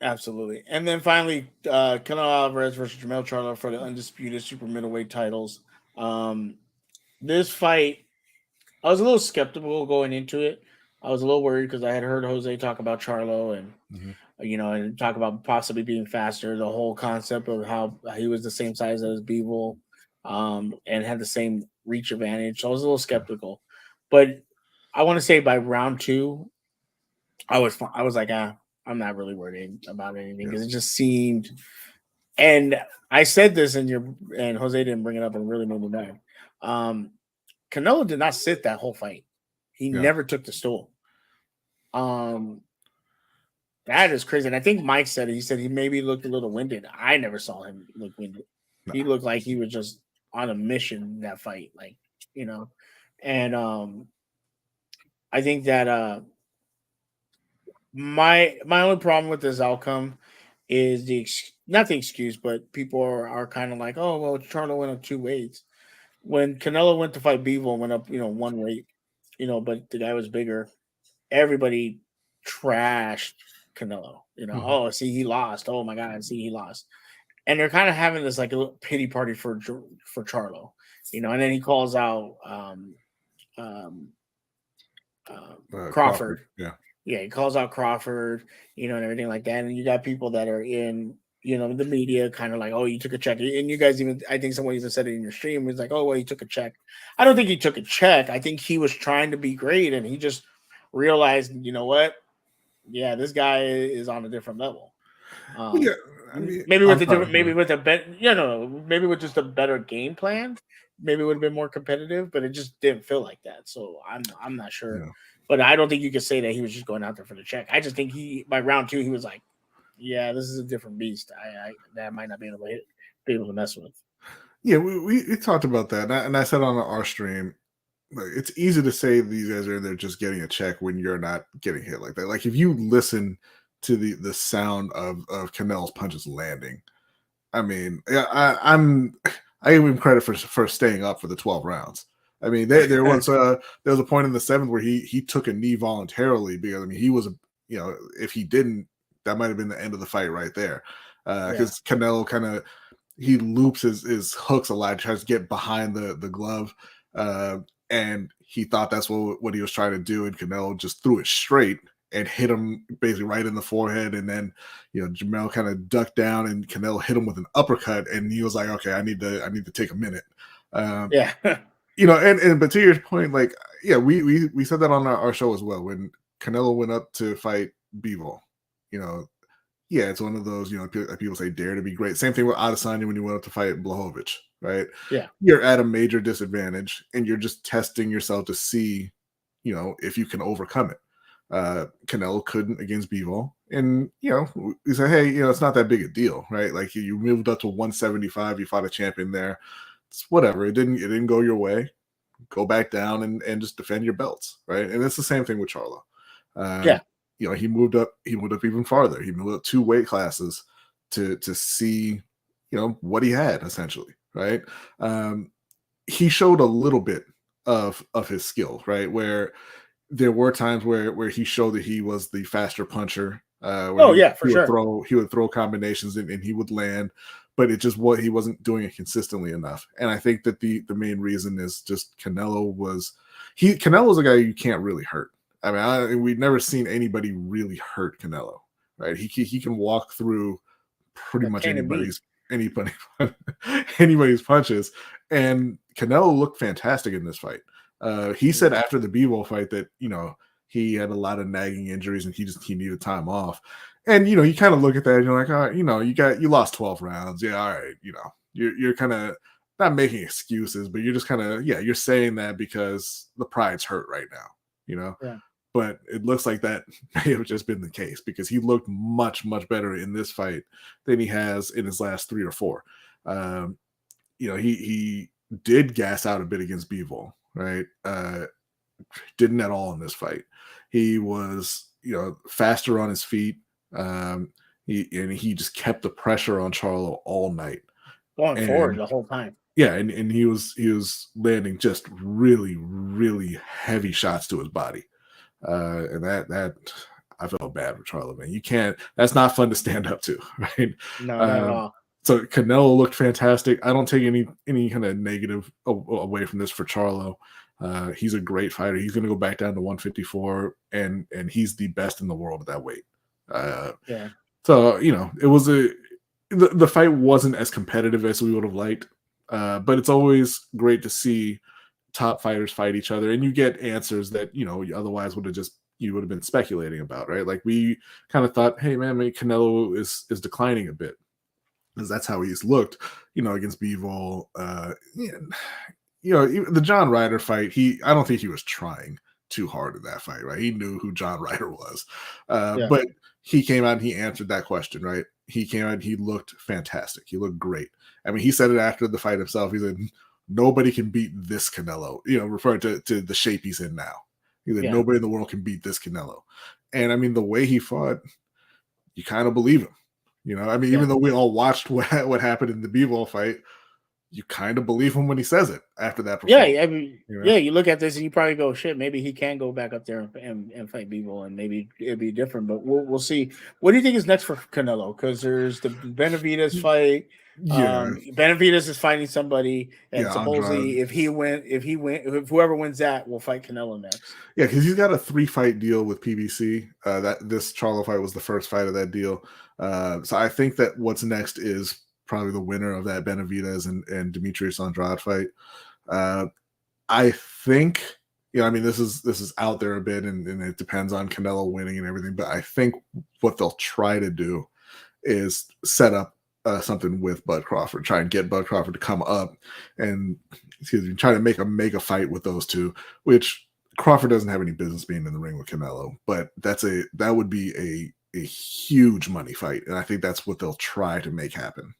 Speaker 1: Absolutely. And then finally, Canelo Alvarez versus Jermell Charlo for the undisputed super middleweight titles. This fight, I was a little skeptical going into it. I was a little worried because I had heard Jose talk about Charlo and and talk about possibly being faster. The whole concept of how he was the same size as Bivol and had the same reach advantage. So I was a little skeptical. But I want to say by round 2, I was like, I'm not really worried about anything because it just seemed. And I said this, and Jose didn't bring it up, and it really made me mad. Canelo did not sit that whole fight. He never took the stool. That is crazy. And I think Mike said it. He said he maybe looked a little winded. I never saw him look winded. No. He looked like he was just on a mission in that fight, And I think that my only problem with this outcome is not the excuse, but people are kind of like, oh well, Charlo went up 2 weights. When Canelo went to fight Bivol, went up 1 weight, but the guy was bigger. Everybody trashed Canelo. Oh, see, he lost. Oh my God, see, he lost. And they're kind of having this like a little pity party for Charlo, and then he calls out Crawford.
Speaker 3: Yeah.
Speaker 1: Yeah, he calls out Crawford, and everything like that. And you got people that are in, the media kind of like, oh, you took a check. And you guys even, I think someone even said it in your stream, was like, oh, well, he took a check. I don't think he took a check. I think he was trying to be great and he just realized, you know what? Yeah, this guy is on a different level.
Speaker 3: Yeah, I mean,
Speaker 1: Maybe with
Speaker 3: I'm
Speaker 1: the
Speaker 3: sorry.
Speaker 1: different, maybe with a bet, maybe with just a better game plan, maybe it would have been more competitive, but it just didn't feel like that. So I'm not sure,
Speaker 3: Yeah.
Speaker 1: but I don't think you could say that he was just going out there for the check. I just think by round 2 he was like, yeah, this is a different beast. I that might not be able to mess with.
Speaker 3: Yeah, we talked about that, and I said on our stream, like, it's easy to say these guys are in there just getting a check when you're not getting hit like that. Like if you listen to the sound of Canelo's punches landing, I mean, yeah, I give him credit for staying up for the 12 rounds. I mean, there was a point in the 7th where he took a knee voluntarily because I mean he was if he didn't, that might have been the end of the fight right there because Canelo kind of he loops his hooks a lot, tries to get behind the glove, and he thought that's what he was trying to do, and Canelo just threw it straight and hit him basically right in the forehead, and then Jamel kind of ducked down, and Canelo hit him with an uppercut, and he was like, "Okay, I need to take a minute."
Speaker 1: Yeah,
Speaker 3: and but to your point, like, yeah, we said that on our show as well when Canelo went up to fight Bivol, yeah, it's one of those, people say dare to be great. Same thing with Adesanya when you went up to fight Blachowicz, right?
Speaker 1: yeah,
Speaker 3: You're at a major disadvantage and you're just testing yourself to see, if you can overcome it. Canelo couldn't against Bivol. And, we said, hey, it's not that big a deal, right? Like you moved up to 175, you fought a champion there. It's whatever. It didn't go your way. Go back down and just defend your belts, right? And it's the same thing with Charlo.
Speaker 1: yeah,
Speaker 3: He moved up even farther. He moved up 2 weight classes to see, what he had essentially, right? He showed a little bit of his skill, right? Where there were times where he showed that he was the faster puncher.
Speaker 1: oh yeah, for sure.
Speaker 3: He would throw combinations and he would land, but it just he wasn't doing it consistently enough. And I think that the main reason is just Canelo's a guy you can't really hurt. I mean, we've never seen anybody really hurt Canelo, right? He can walk through pretty much anybody's punches, and Canelo looked fantastic in this fight. He said after the Bivol fight that he had a lot of nagging injuries and he needed time off. And you kind of look at that and you're like, oh, you lost 12 rounds. Yeah, all right, you're kind of not making excuses, but you're just kind of you're saying that because the pride's hurt right now,
Speaker 1: Yeah.
Speaker 3: But it looks like that may have just been the case because he looked much, much better in this fight than he has in his last 3 or 4. He did gas out a bit against Bivol, right? Didn't at all in this fight. He was, faster on his feet. He just kept the pressure on Charlo all night.
Speaker 1: Going forward the whole time.
Speaker 3: Yeah, and he was landing just really, really heavy shots to his body. And that I felt bad for Charlo, man. You can't. That's not fun to stand up to, right?
Speaker 1: No, not at all.
Speaker 3: So Canelo looked fantastic. I don't take any kind of negative away from this for Charlo. He's a great fighter. He's going to go back down to 154, and he's the best in the world at that weight.
Speaker 1: Yeah.
Speaker 3: So it was the fight wasn't as competitive as we would have liked, but it's always great to see top fighters fight each other, and you get answers that otherwise you would have been speculating about, right? Like we kind of thought, hey man, maybe Canelo is declining a bit because that's how he's looked, against Bivol. The John Ryder fight, I don't think he was trying too hard in that fight, right? He knew who John Ryder was, but he came out and he answered that question, right? He came out and he looked fantastic. He looked great. I mean, he said it after the fight himself. He said, nobody can beat this Canelo, referring to the shape he's in now. He said, nobody in the world can beat this Canelo. And I mean, the way he fought, you kind of believe him. I mean, even though we all watched what happened in the Bivol fight, you kind of believe him when he says it after that
Speaker 1: Yeah,
Speaker 3: performance.
Speaker 1: I mean,
Speaker 3: You know?
Speaker 1: yeah, you look at this and you probably go, shit, maybe he can go back up there and fight people, and maybe it'd be different. But we'll see. What do you think is next for Canelo? Because there's the Benavidez fight.
Speaker 3: Yeah,
Speaker 1: Benavidez is fighting somebody, and
Speaker 3: yeah, Andrade.
Speaker 1: supposedly if whoever wins that will fight Canelo next.
Speaker 3: Yeah, because he's got a 3-fight deal with PBC. That this Charlo fight was the first fight of that deal. So I think that what's next is probably the winner of that Benavidez and Demetrius Andrade fight. I think, I mean, this is out there a bit, and it depends on Canelo winning and everything. But I think what they'll try to do is set up something with Bud Crawford, try and get Bud Crawford to come up and try to make a mega fight with those two, which Crawford doesn't have any business being in the ring with Canelo, but that would be a huge money fight, and I think that's what they'll try to make happen.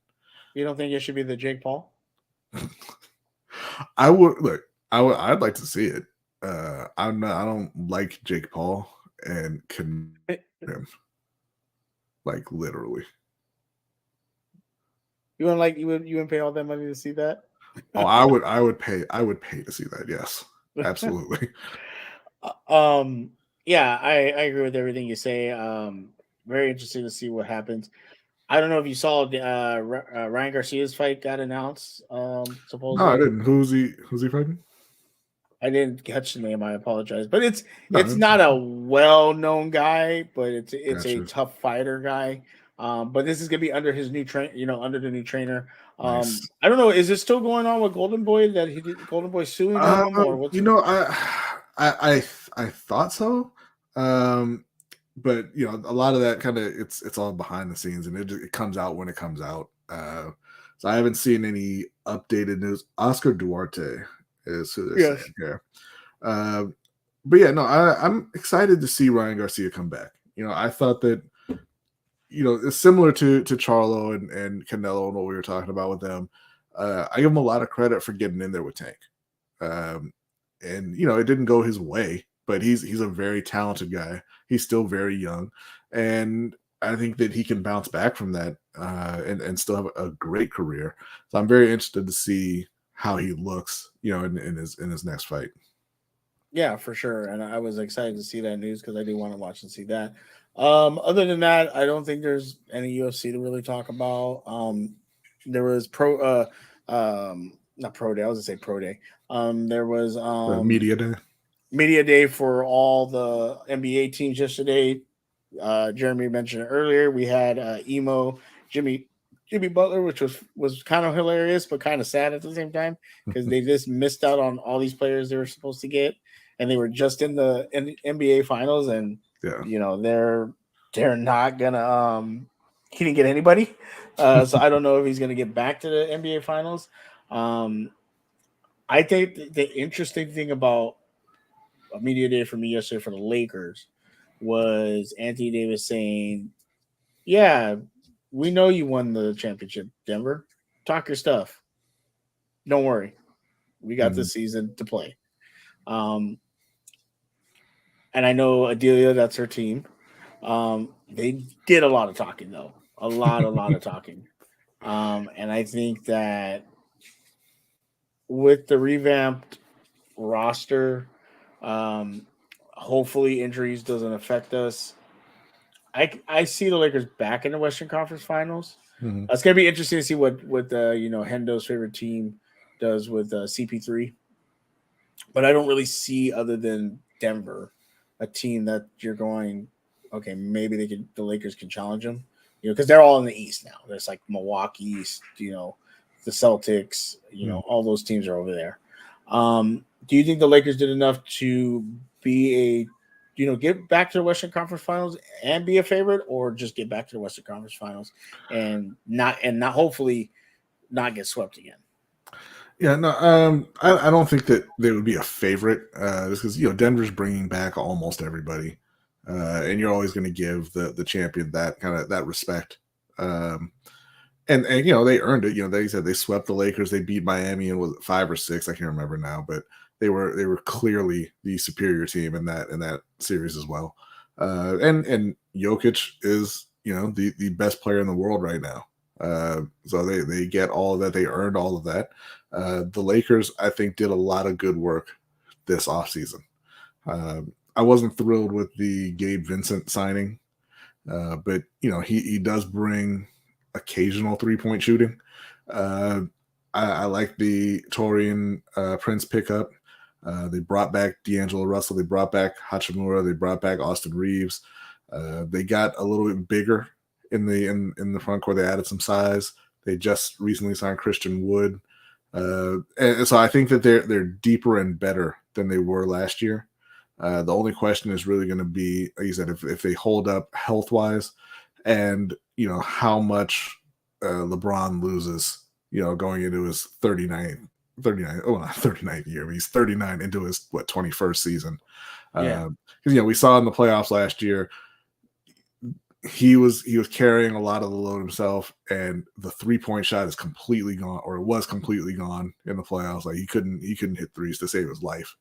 Speaker 1: You don't think it should be the Jake Paul?
Speaker 3: I'd like to see it. I don't like Jake Paul and can him like literally.
Speaker 1: You wouldn't pay all that money to see that?
Speaker 3: Oh, I would pay to see that. Yes, absolutely.
Speaker 1: Yeah, I agree with everything you say. Very interesting to see what happens. I don't know if you saw Ryan Garcia's fight got announced.
Speaker 3: No,
Speaker 1: Supposedly,
Speaker 3: I didn't. Who's he fighting?
Speaker 1: I didn't catch the name. I apologize, but it's
Speaker 3: No,
Speaker 1: not a well-known guy, but it's a
Speaker 3: Gotcha.
Speaker 1: tough fighter guy. But this is gonna be under his new under the new trainer.
Speaker 3: Nice.
Speaker 1: I don't know. Is it still going on with Golden Boy that Golden Boy suing him, or what's?
Speaker 3: I thought so. But a lot of that kind of it's all behind the scenes, and it comes out when it comes out. So I haven't seen any updated news. Oscar Duarte is who they're saying here. But yeah, no, I'm excited to see Ryan Garcia come back. I thought that it's similar to Charlo and Canelo and what we were talking about with them. I give him a lot of credit for getting in there with Tank. And it didn't go his way, but he's a very talented guy. He's still very young, and I think that he can bounce back from that and still have a great career. So I'm very interested to see how he looks, in his next fight.
Speaker 1: Yeah, for sure. And I was excited to see that news because I do want to watch and see that. Other than that, I don't think there's any UFC to really talk about. There was not pro day. I was gonna say pro day. There was
Speaker 3: Media day.
Speaker 1: Media day for all the NBA teams yesterday. Jeremy mentioned it earlier. We had emo Jimmy Butler, which was kind of hilarious, but kind of sad at the same time because they just missed out on all these players they were supposed to get, and they were just in the NBA finals, and they're not gonna. He didn't get anybody, so I don't know if he's gonna get back to the NBA finals. I think the interesting thing about a media day for me yesterday for the Lakers was Anthony Davis saying, "Yeah, we know you won the championship, Denver. Talk your stuff. Don't worry, we got this season to play." And I know Adelia, that's her team. They did a lot of talking though, a lot of talking. And I think that with the revamped roster, hopefully injuries doesn't affect us. I see the Lakers back in the Western Conference Finals. It's gonna be interesting to see what Hendo's favorite team does with CP3. But I don't really see, other than Denver, a team that you're going, okay, maybe the Lakers can challenge them, because they're all in the East now. There's like Milwaukee East, the Celtics, all those teams are over there. Do you think the Lakers did enough to be get back to the Western Conference Finals and be a favorite, or just get back to the Western Conference Finals and not hopefully not get swept again?
Speaker 3: Yeah, no, I don't think that they would be a favorite, just because Denver's bringing back almost everybody, and you're always going to give the champion that respect, and they earned it. They said they swept the Lakers, they beat Miami, and was it 5 or 6? I can't remember now, but they were clearly the superior team in that series as well. And Jokic is the best player in the world right now. So they get all of that. They earned all of that. The Lakers, I think, did a lot of good work this offseason. I wasn't thrilled with the Gabe Vincent signing, but he does bring occasional 3-point shooting. I like the Torian Prince pickup. They brought back D'Angelo Russell. They brought back Hachimura. They brought back Austin Reeves. They got a little bit bigger in the front court. They added some size. They just recently signed Christian Wood. And so I think that they're deeper and better than they were last year. The only question is really going to be, like you said, if they hold up health wise, and how much LeBron loses, going into his 39th, not 39th year, but he's 39 into his 21st season.
Speaker 1: Yeah.
Speaker 3: Because we saw in the playoffs last year, he was carrying a lot of the load himself, and the 3-point shot is completely gone, or it was completely gone in the playoffs. Like he couldn't hit threes to save his life.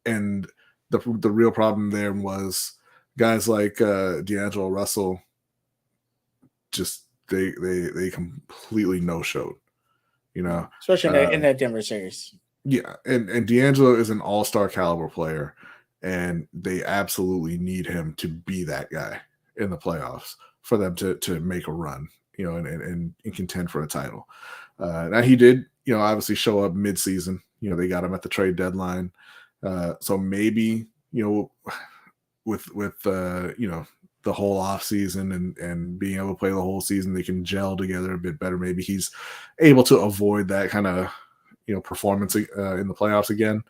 Speaker 3: And the real problem there was guys like D'Angelo Russell, just they completely no-showed,
Speaker 1: especially in that Denver series.
Speaker 3: Yeah, and D'Angelo is an all-star caliber player, and they absolutely need him to be that guy in the playoffs for them to make a run, and contend for a title. Now he did, obviously show up mid-season. They got him at the trade deadline. So maybe, with the whole off season and being able to play the whole season, they can gel together a bit better. Maybe he's able to avoid that kind of, performance in the playoffs again.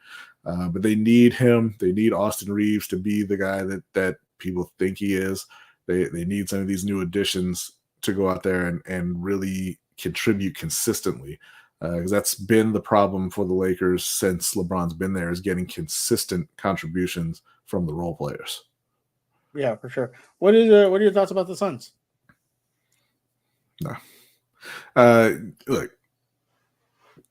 Speaker 3: But they need him. They need Austin Reeves to be the guy that people think he is. They need some of these new additions to go out there and really contribute consistently. Because that's been the problem for the Lakers since LeBron's been there, is getting consistent contributions from the role players.
Speaker 1: Yeah, for sure. What are your thoughts about the Suns?
Speaker 3: No. Look,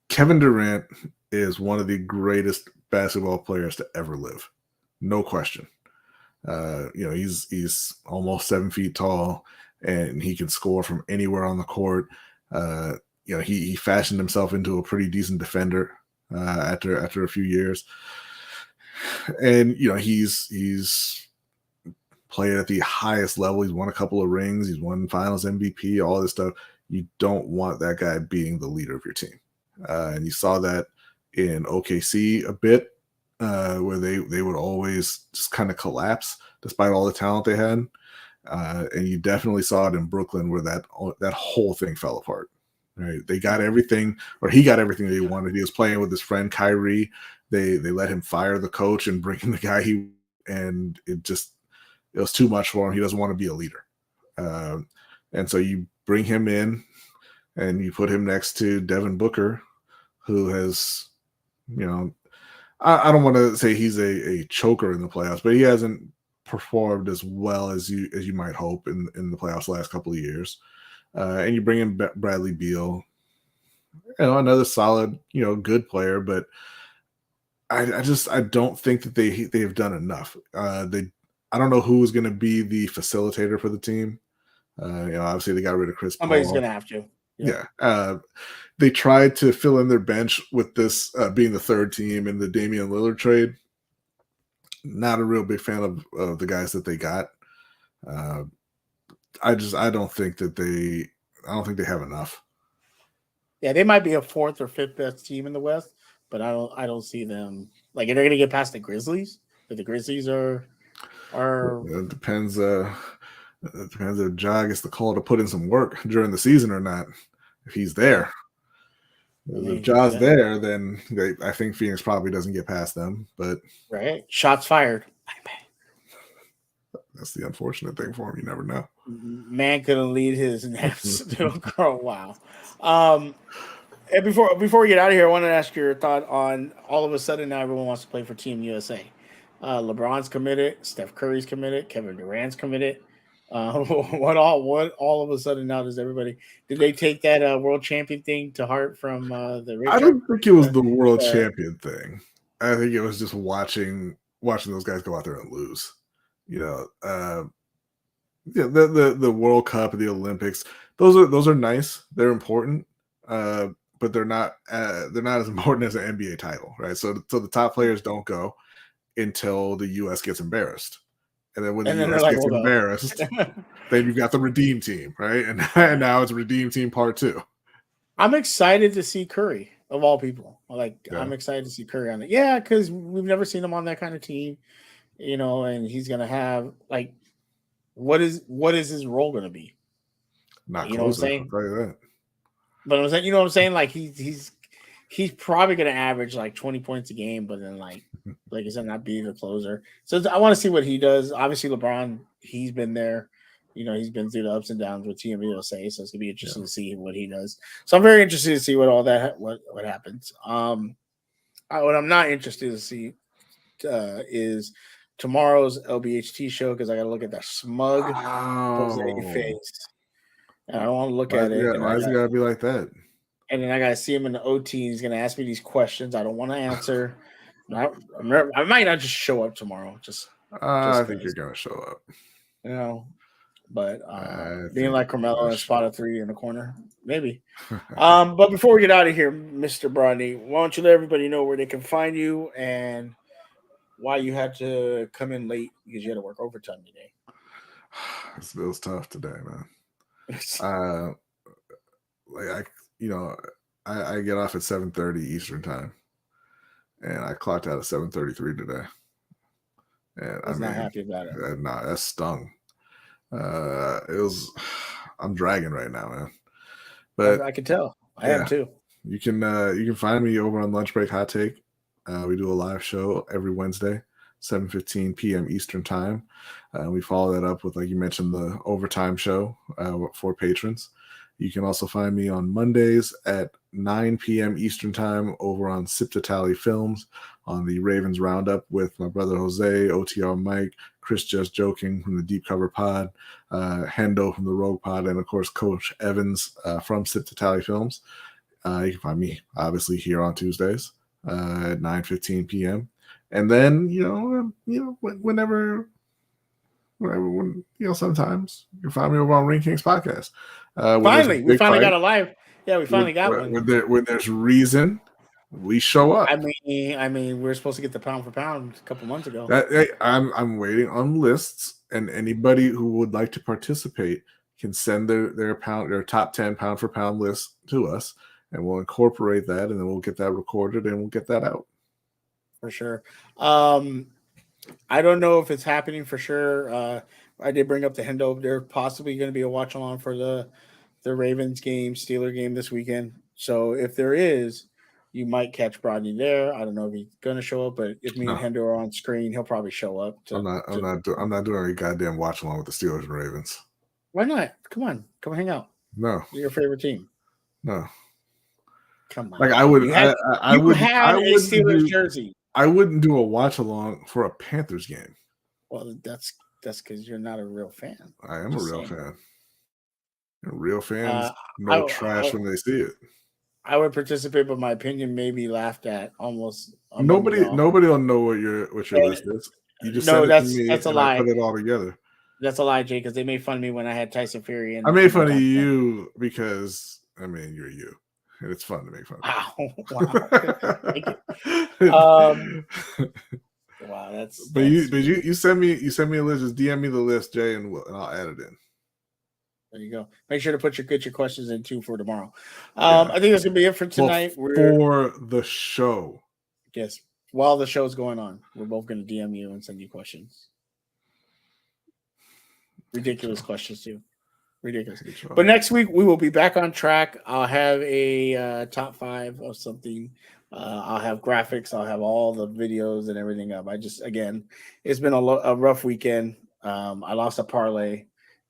Speaker 3: Kevin Durant is one of the greatest basketball players to ever live. No question. He's almost 7 feet tall, and he can score from anywhere on the court. He fashioned himself into a pretty decent defender after a few years, and he's played at the highest level. He's won a couple of rings. He's won Finals MVP. All this stuff. You don't want that guy being the leader of your team, and you saw that in OKC a bit, where they would always just kind of collapse despite all the talent they had, and you definitely saw it in Brooklyn, where that whole thing fell apart. Right, they got everything, or he got everything they wanted. He was playing with his friend Kyrie. They let him fire the coach and bring in the guy and it was too much for him. He doesn't want to be a leader, and so you bring him in and you put him next to Devin Booker, who has, I don't want to say he's a choker in the playoffs, but he hasn't performed as well as you might hope in the playoffs the last couple of years. And you bring in Bradley Beal, another solid, good player, but I don't think that they have done enough. I don't know who is going to be the facilitator for the team. Obviously they got rid of Chris Paul.
Speaker 1: Somebody's going to have to.
Speaker 3: Yeah. They tried to fill in their bench with this being the third team in the Damian Lillard trade. Not a real big fan of the guys that they got. I don't think they have enough.
Speaker 1: Yeah, they might be a fourth or fifth best team in the West, but I don't see them like they're going to get past the Grizzlies. But the Grizzlies are.
Speaker 3: It depends. It depends if Ja gets the call to put in some work during the season or not. If he's there, if Ja's there, then I think Phoenix probably doesn't get past them. But
Speaker 1: right, shots fired.
Speaker 3: That's the unfortunate thing for him. You never know.
Speaker 1: Man couldn't lead his Nets to a girl. Wow. And before we get out of here, I want to ask your thought on all of a sudden now everyone wants to play for Team USA. LeBron's committed, Steph Curry's committed, Kevin Durant's committed. What all of a sudden now does everybody? Did they take that world champion thing to heart from the? Richard?
Speaker 3: I don't think it was the world champion thing. I think it was just watching those guys go out there and lose. Yeah, the World Cup, the Olympics, those are nice. They're important, but they're not as important as an NBA title, right? So the top players don't go until the U.S. gets embarrassed, and then when the
Speaker 1: And then they're
Speaker 3: U.S.
Speaker 1: like,
Speaker 3: gets
Speaker 1: we'll go.
Speaker 3: embarrassed, then you've got the Redeem Team, right? And now it's Redeem Team Part 2.
Speaker 1: I'm excited to see Curry of all people. Like,
Speaker 3: Yeah,
Speaker 1: I'm excited to see Curry on it. Yeah, because we've never seen him on that kind of team, and he's gonna have like, what is his role gonna be?
Speaker 3: not
Speaker 1: You know what I'm
Speaker 3: closer. I'll
Speaker 1: saying?
Speaker 3: tell you that.
Speaker 1: But I'm saying, you know what I'm saying? Like he's probably gonna average like 20 points a game, but then like I said, not be the closer. So I want to see what he does. Obviously, LeBron, he's been there. He's been through the ups and downs with Team USA, so it's gonna be interesting
Speaker 3: Yeah.
Speaker 1: to see what he does. So I'm very interested to see what all that what happens. What I'm not interested to see is tomorrow's LBHT show because I got to look at that smug Jose
Speaker 3: Oh,
Speaker 1: face, and I don't want to look at it.
Speaker 3: why is it gotta be like that?
Speaker 1: And then I got to see him in the OT. He's going to ask me these questions I don't want to answer. I might not just show up tomorrow, just
Speaker 3: I think you're
Speaker 1: because,
Speaker 3: gonna show up.
Speaker 1: you know. But
Speaker 3: I
Speaker 1: being
Speaker 3: think
Speaker 1: like
Speaker 3: you're
Speaker 1: Carmelo
Speaker 3: gonna
Speaker 1: and
Speaker 3: show
Speaker 1: spot
Speaker 3: up.
Speaker 1: of 3 in the corner, maybe. But before we get out of here, Mr. Brodney, why don't you let everybody know where they can find you and why you had to come in late because you had to work overtime today.
Speaker 3: It was tough today, man. Uh, like I get off at 7:30 Eastern time, and I clocked out at 7:33 today. And
Speaker 1: I was not happy about it.
Speaker 3: nah, that stung. It was. I'm dragging right now, man. But
Speaker 1: I could tell. I am
Speaker 3: yeah,
Speaker 1: too.
Speaker 3: you can find me over on Lunch Break Hot Take. We do a live show every Wednesday, 7:15 p.m. Eastern time. We follow that up with, like you mentioned, the overtime show for patrons. You can also find me on Mondays at 9 p.m. Eastern time over on Sip to Tally Films on the Ravens Roundup with my brother Jose, OTR Mike, Chris Just Joking from the Deep Cover Pod, Hendo from the Rogue Pod, and of course Coach Evans from Sip to Tally Films. You can find me obviously here on Tuesdays at 9:15 p.m. And then whenever sometimes you can find me over on Ring Kings podcast. When there's a
Speaker 1: Finally, we
Speaker 3: big
Speaker 1: finally
Speaker 3: fight,
Speaker 1: got a live. Yeah, we finally got one.
Speaker 3: when there's reason, we show up.
Speaker 1: I mean, we were supposed to get the pound for pound a couple months ago.
Speaker 3: I'm waiting on lists, and anybody who would like to participate can send their top 10 pound for pound list to us, and we'll incorporate that, and then we'll get that recorded and we'll get that out.
Speaker 1: For sure. I don't know if it's happening for sure. I did bring up the Hendo. They're possibly going to be a watch along for the Ravens game, Steeler game this weekend. So if there is, you might catch Brodney there. I don't know if he's going to show up, but if me and Hendo are on screen, he'll probably show up.
Speaker 3: I'm not doing any goddamn watch along with the Steelers and Ravens.
Speaker 1: Why not? Come on, come hang out.
Speaker 3: No,
Speaker 1: Your favorite team.
Speaker 3: no.
Speaker 1: Come on.
Speaker 3: Like I would,
Speaker 1: You had
Speaker 3: I would,
Speaker 1: a Steelers jersey.
Speaker 3: I wouldn't do a watch along for a Panthers game.
Speaker 1: Well, that's because you're not a real fan.
Speaker 3: I am a real fan. Real fans trash when they see it.
Speaker 1: I would participate, but my opinion may be laughed at almost.
Speaker 3: Nobody will know what your list is. You just send it to me
Speaker 1: that's a
Speaker 3: and
Speaker 1: lie.
Speaker 3: I put it all together.
Speaker 1: That's a lie, Jay, because they made fun of me when I had Tyson Fury.
Speaker 3: I made fun of you because you're you, and it's fun to make fun.
Speaker 1: Wow. Thank you. Wow, that's.
Speaker 3: But you send me a list. Just DM me the list, Jay, and I'll add it in.
Speaker 1: There you go. Make sure to get your questions in too for tomorrow. I think that's gonna be it for tonight.
Speaker 3: For the show.
Speaker 1: Yes. While the show's going on, we're both gonna DM you and send you questions. Ridiculous questions too. Ridiculous. But next week we will be back on track. I'll have a top 5 of something. I'll have graphics. I'll have all the videos and everything up. It's been a rough weekend. I lost a parlay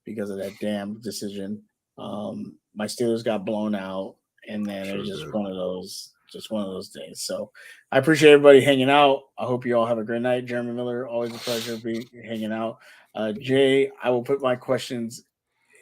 Speaker 1: because of that damn decision. My Steelers got blown out, and then it was just one of those days. So I appreciate everybody hanging out. I hope you all have a great night. Jeremy Miller, always a pleasure being hanging out. Jay, I will put my questions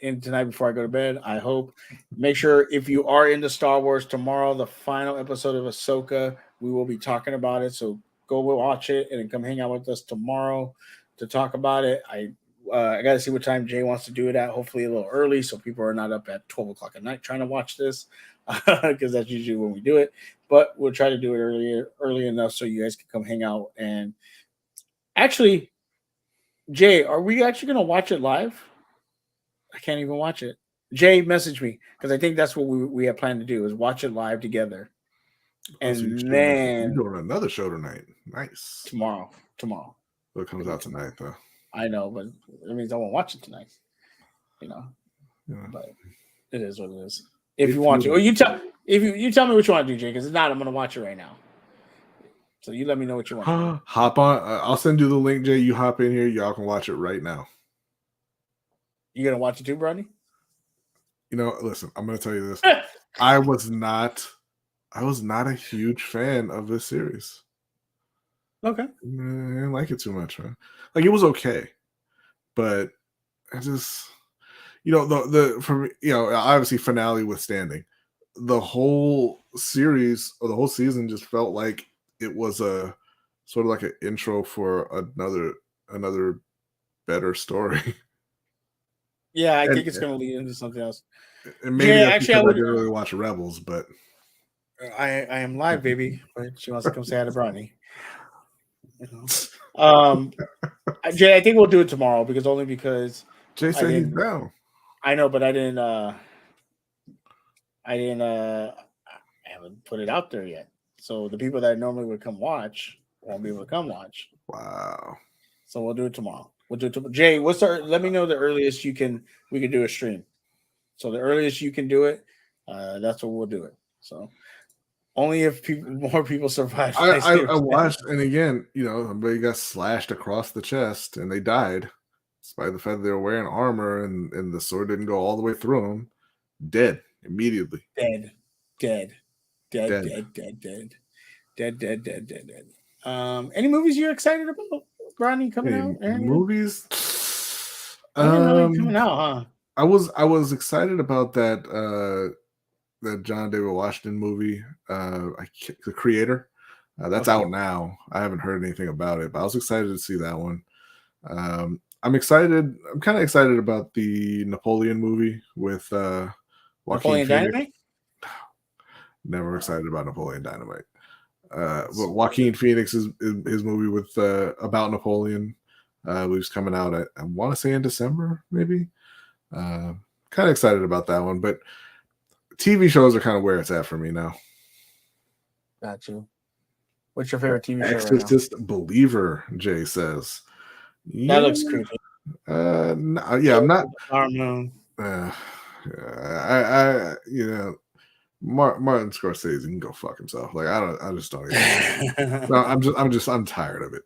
Speaker 1: in tonight before I go to bed. I hope. Make sure if you are into Star Wars tomorrow, the final episode of Ahsoka, we will be talking about it. So go watch it and then come hang out with us tomorrow to talk about it. I I got to see what time Jay wants to do it at. Hopefully a little early, so people are not up at 12 o'clock at night trying to watch this, because that's usually when we do it. But we'll try to do it early enough so you guys can come hang out. And actually, Jay, are we actually going to watch it live? I can't even watch it. Jay, message me, because I think that's what we have planned to do, is watch it live together. And
Speaker 3: So you're
Speaker 1: then
Speaker 3: doing another show tonight. Nice.
Speaker 1: tomorrow.
Speaker 3: It comes out tonight, though.
Speaker 1: I know, but it means I won't watch it tonight.
Speaker 3: Yeah.
Speaker 1: But it is what it is. If you want to, or you tell me what you want to do, Jay. Because if not, I'm going to watch it right now. So you let me know what you want to do.
Speaker 3: Hop on. I'll send you the link, Jay. You hop in here. Y'all can watch it right now.
Speaker 1: You gonna watch it too, Brody?
Speaker 3: Listen. I'm going to tell you this. I was not a huge fan of this series.
Speaker 1: Okay.
Speaker 3: I didn't like it too much, man. Like, it was okay, but I just, obviously finale withstanding, the whole series or the whole season just felt like it was a sort of like an intro for another better story.
Speaker 1: Yeah, I think it's going to lead into something else.
Speaker 3: And maybe I didn't really watch Rebels, but
Speaker 1: I am live, baby. But she wants to come say hi to Bronny. Jay, I think we'll do it tomorrow because
Speaker 3: Jay said he's down.
Speaker 1: I know, but I haven't put it out there yet. So the people that normally would come watch won't be able to come watch.
Speaker 3: Wow.
Speaker 1: So we'll do it tomorrow. Jay, let me know the earliest we can do a stream. So the earliest you can do it, that's what we'll do it. So only if more people survive.
Speaker 3: I watched, and again, somebody got slashed across the chest and they died, despite the fact that they were wearing armor and the sword didn't go all the way through them. Dead immediately.
Speaker 1: Dead. Any movies you're excited about, Ronnie, coming out?
Speaker 3: Movies?
Speaker 1: Coming out, huh?
Speaker 3: I was excited about that John David Washington movie, The Creator. That's out now. I haven't heard anything about it, but I was excited to see that one. I'm kind of excited about the Napoleon movie with Joaquin
Speaker 1: Napoleon
Speaker 3: Phoenix.
Speaker 1: Dynamite?
Speaker 3: Never excited about Napoleon Dynamite. But Joaquin Phoenix is his movie with about Napoleon. Was coming out I want to say in December, maybe. Kind of excited about that one, but TV shows are kind of where it's at for me now.
Speaker 1: Got you. What's your favorite TV show
Speaker 3: Exorcist Believer, Jay says.
Speaker 1: That looks creepy.
Speaker 3: I'm not. Martin Scorsese can go fuck himself. Like, I just don't even. No, I'm tired of it.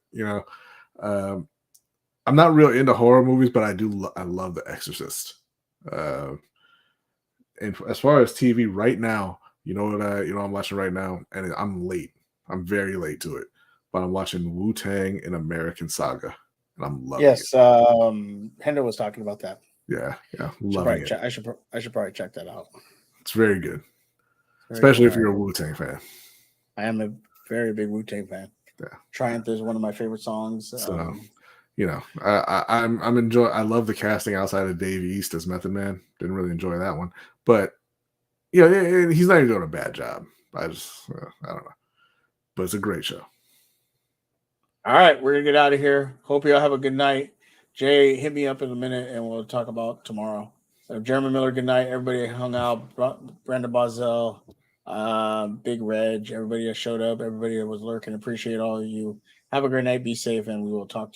Speaker 3: I'm not real into horror movies, but I love The Exorcist. And as far as TV right now, I'm watching right now, and I'm late. I'm very late to it, but I'm watching Wu-Tang: An American Saga, and I'm loving it.
Speaker 1: Yes, Hendo was talking about that.
Speaker 3: Yeah, loving it.
Speaker 1: I should probably check that out.
Speaker 3: It's very good, especially if you're a Wu-Tang fan.
Speaker 1: I am a very big Wu-Tang fan.
Speaker 3: Yeah,
Speaker 1: Triumph is one of my favorite songs.
Speaker 3: So, I'm enjoying. I love the casting outside of Dave East as Method Man. Didn't really enjoy that one, but he's not even doing a bad job. I don't know, but it's a great show.
Speaker 1: All right, we're gonna get out of here. Hope you all have a good night. Jay, hit me up in a minute, and we'll talk about tomorrow. So, Jeremy Miller, good night. Everybody hung out. Brandon Bozell, Big Reg, everybody that showed up, everybody that was lurking. Appreciate all of you. Have a great night. Be safe, and we will talk to you.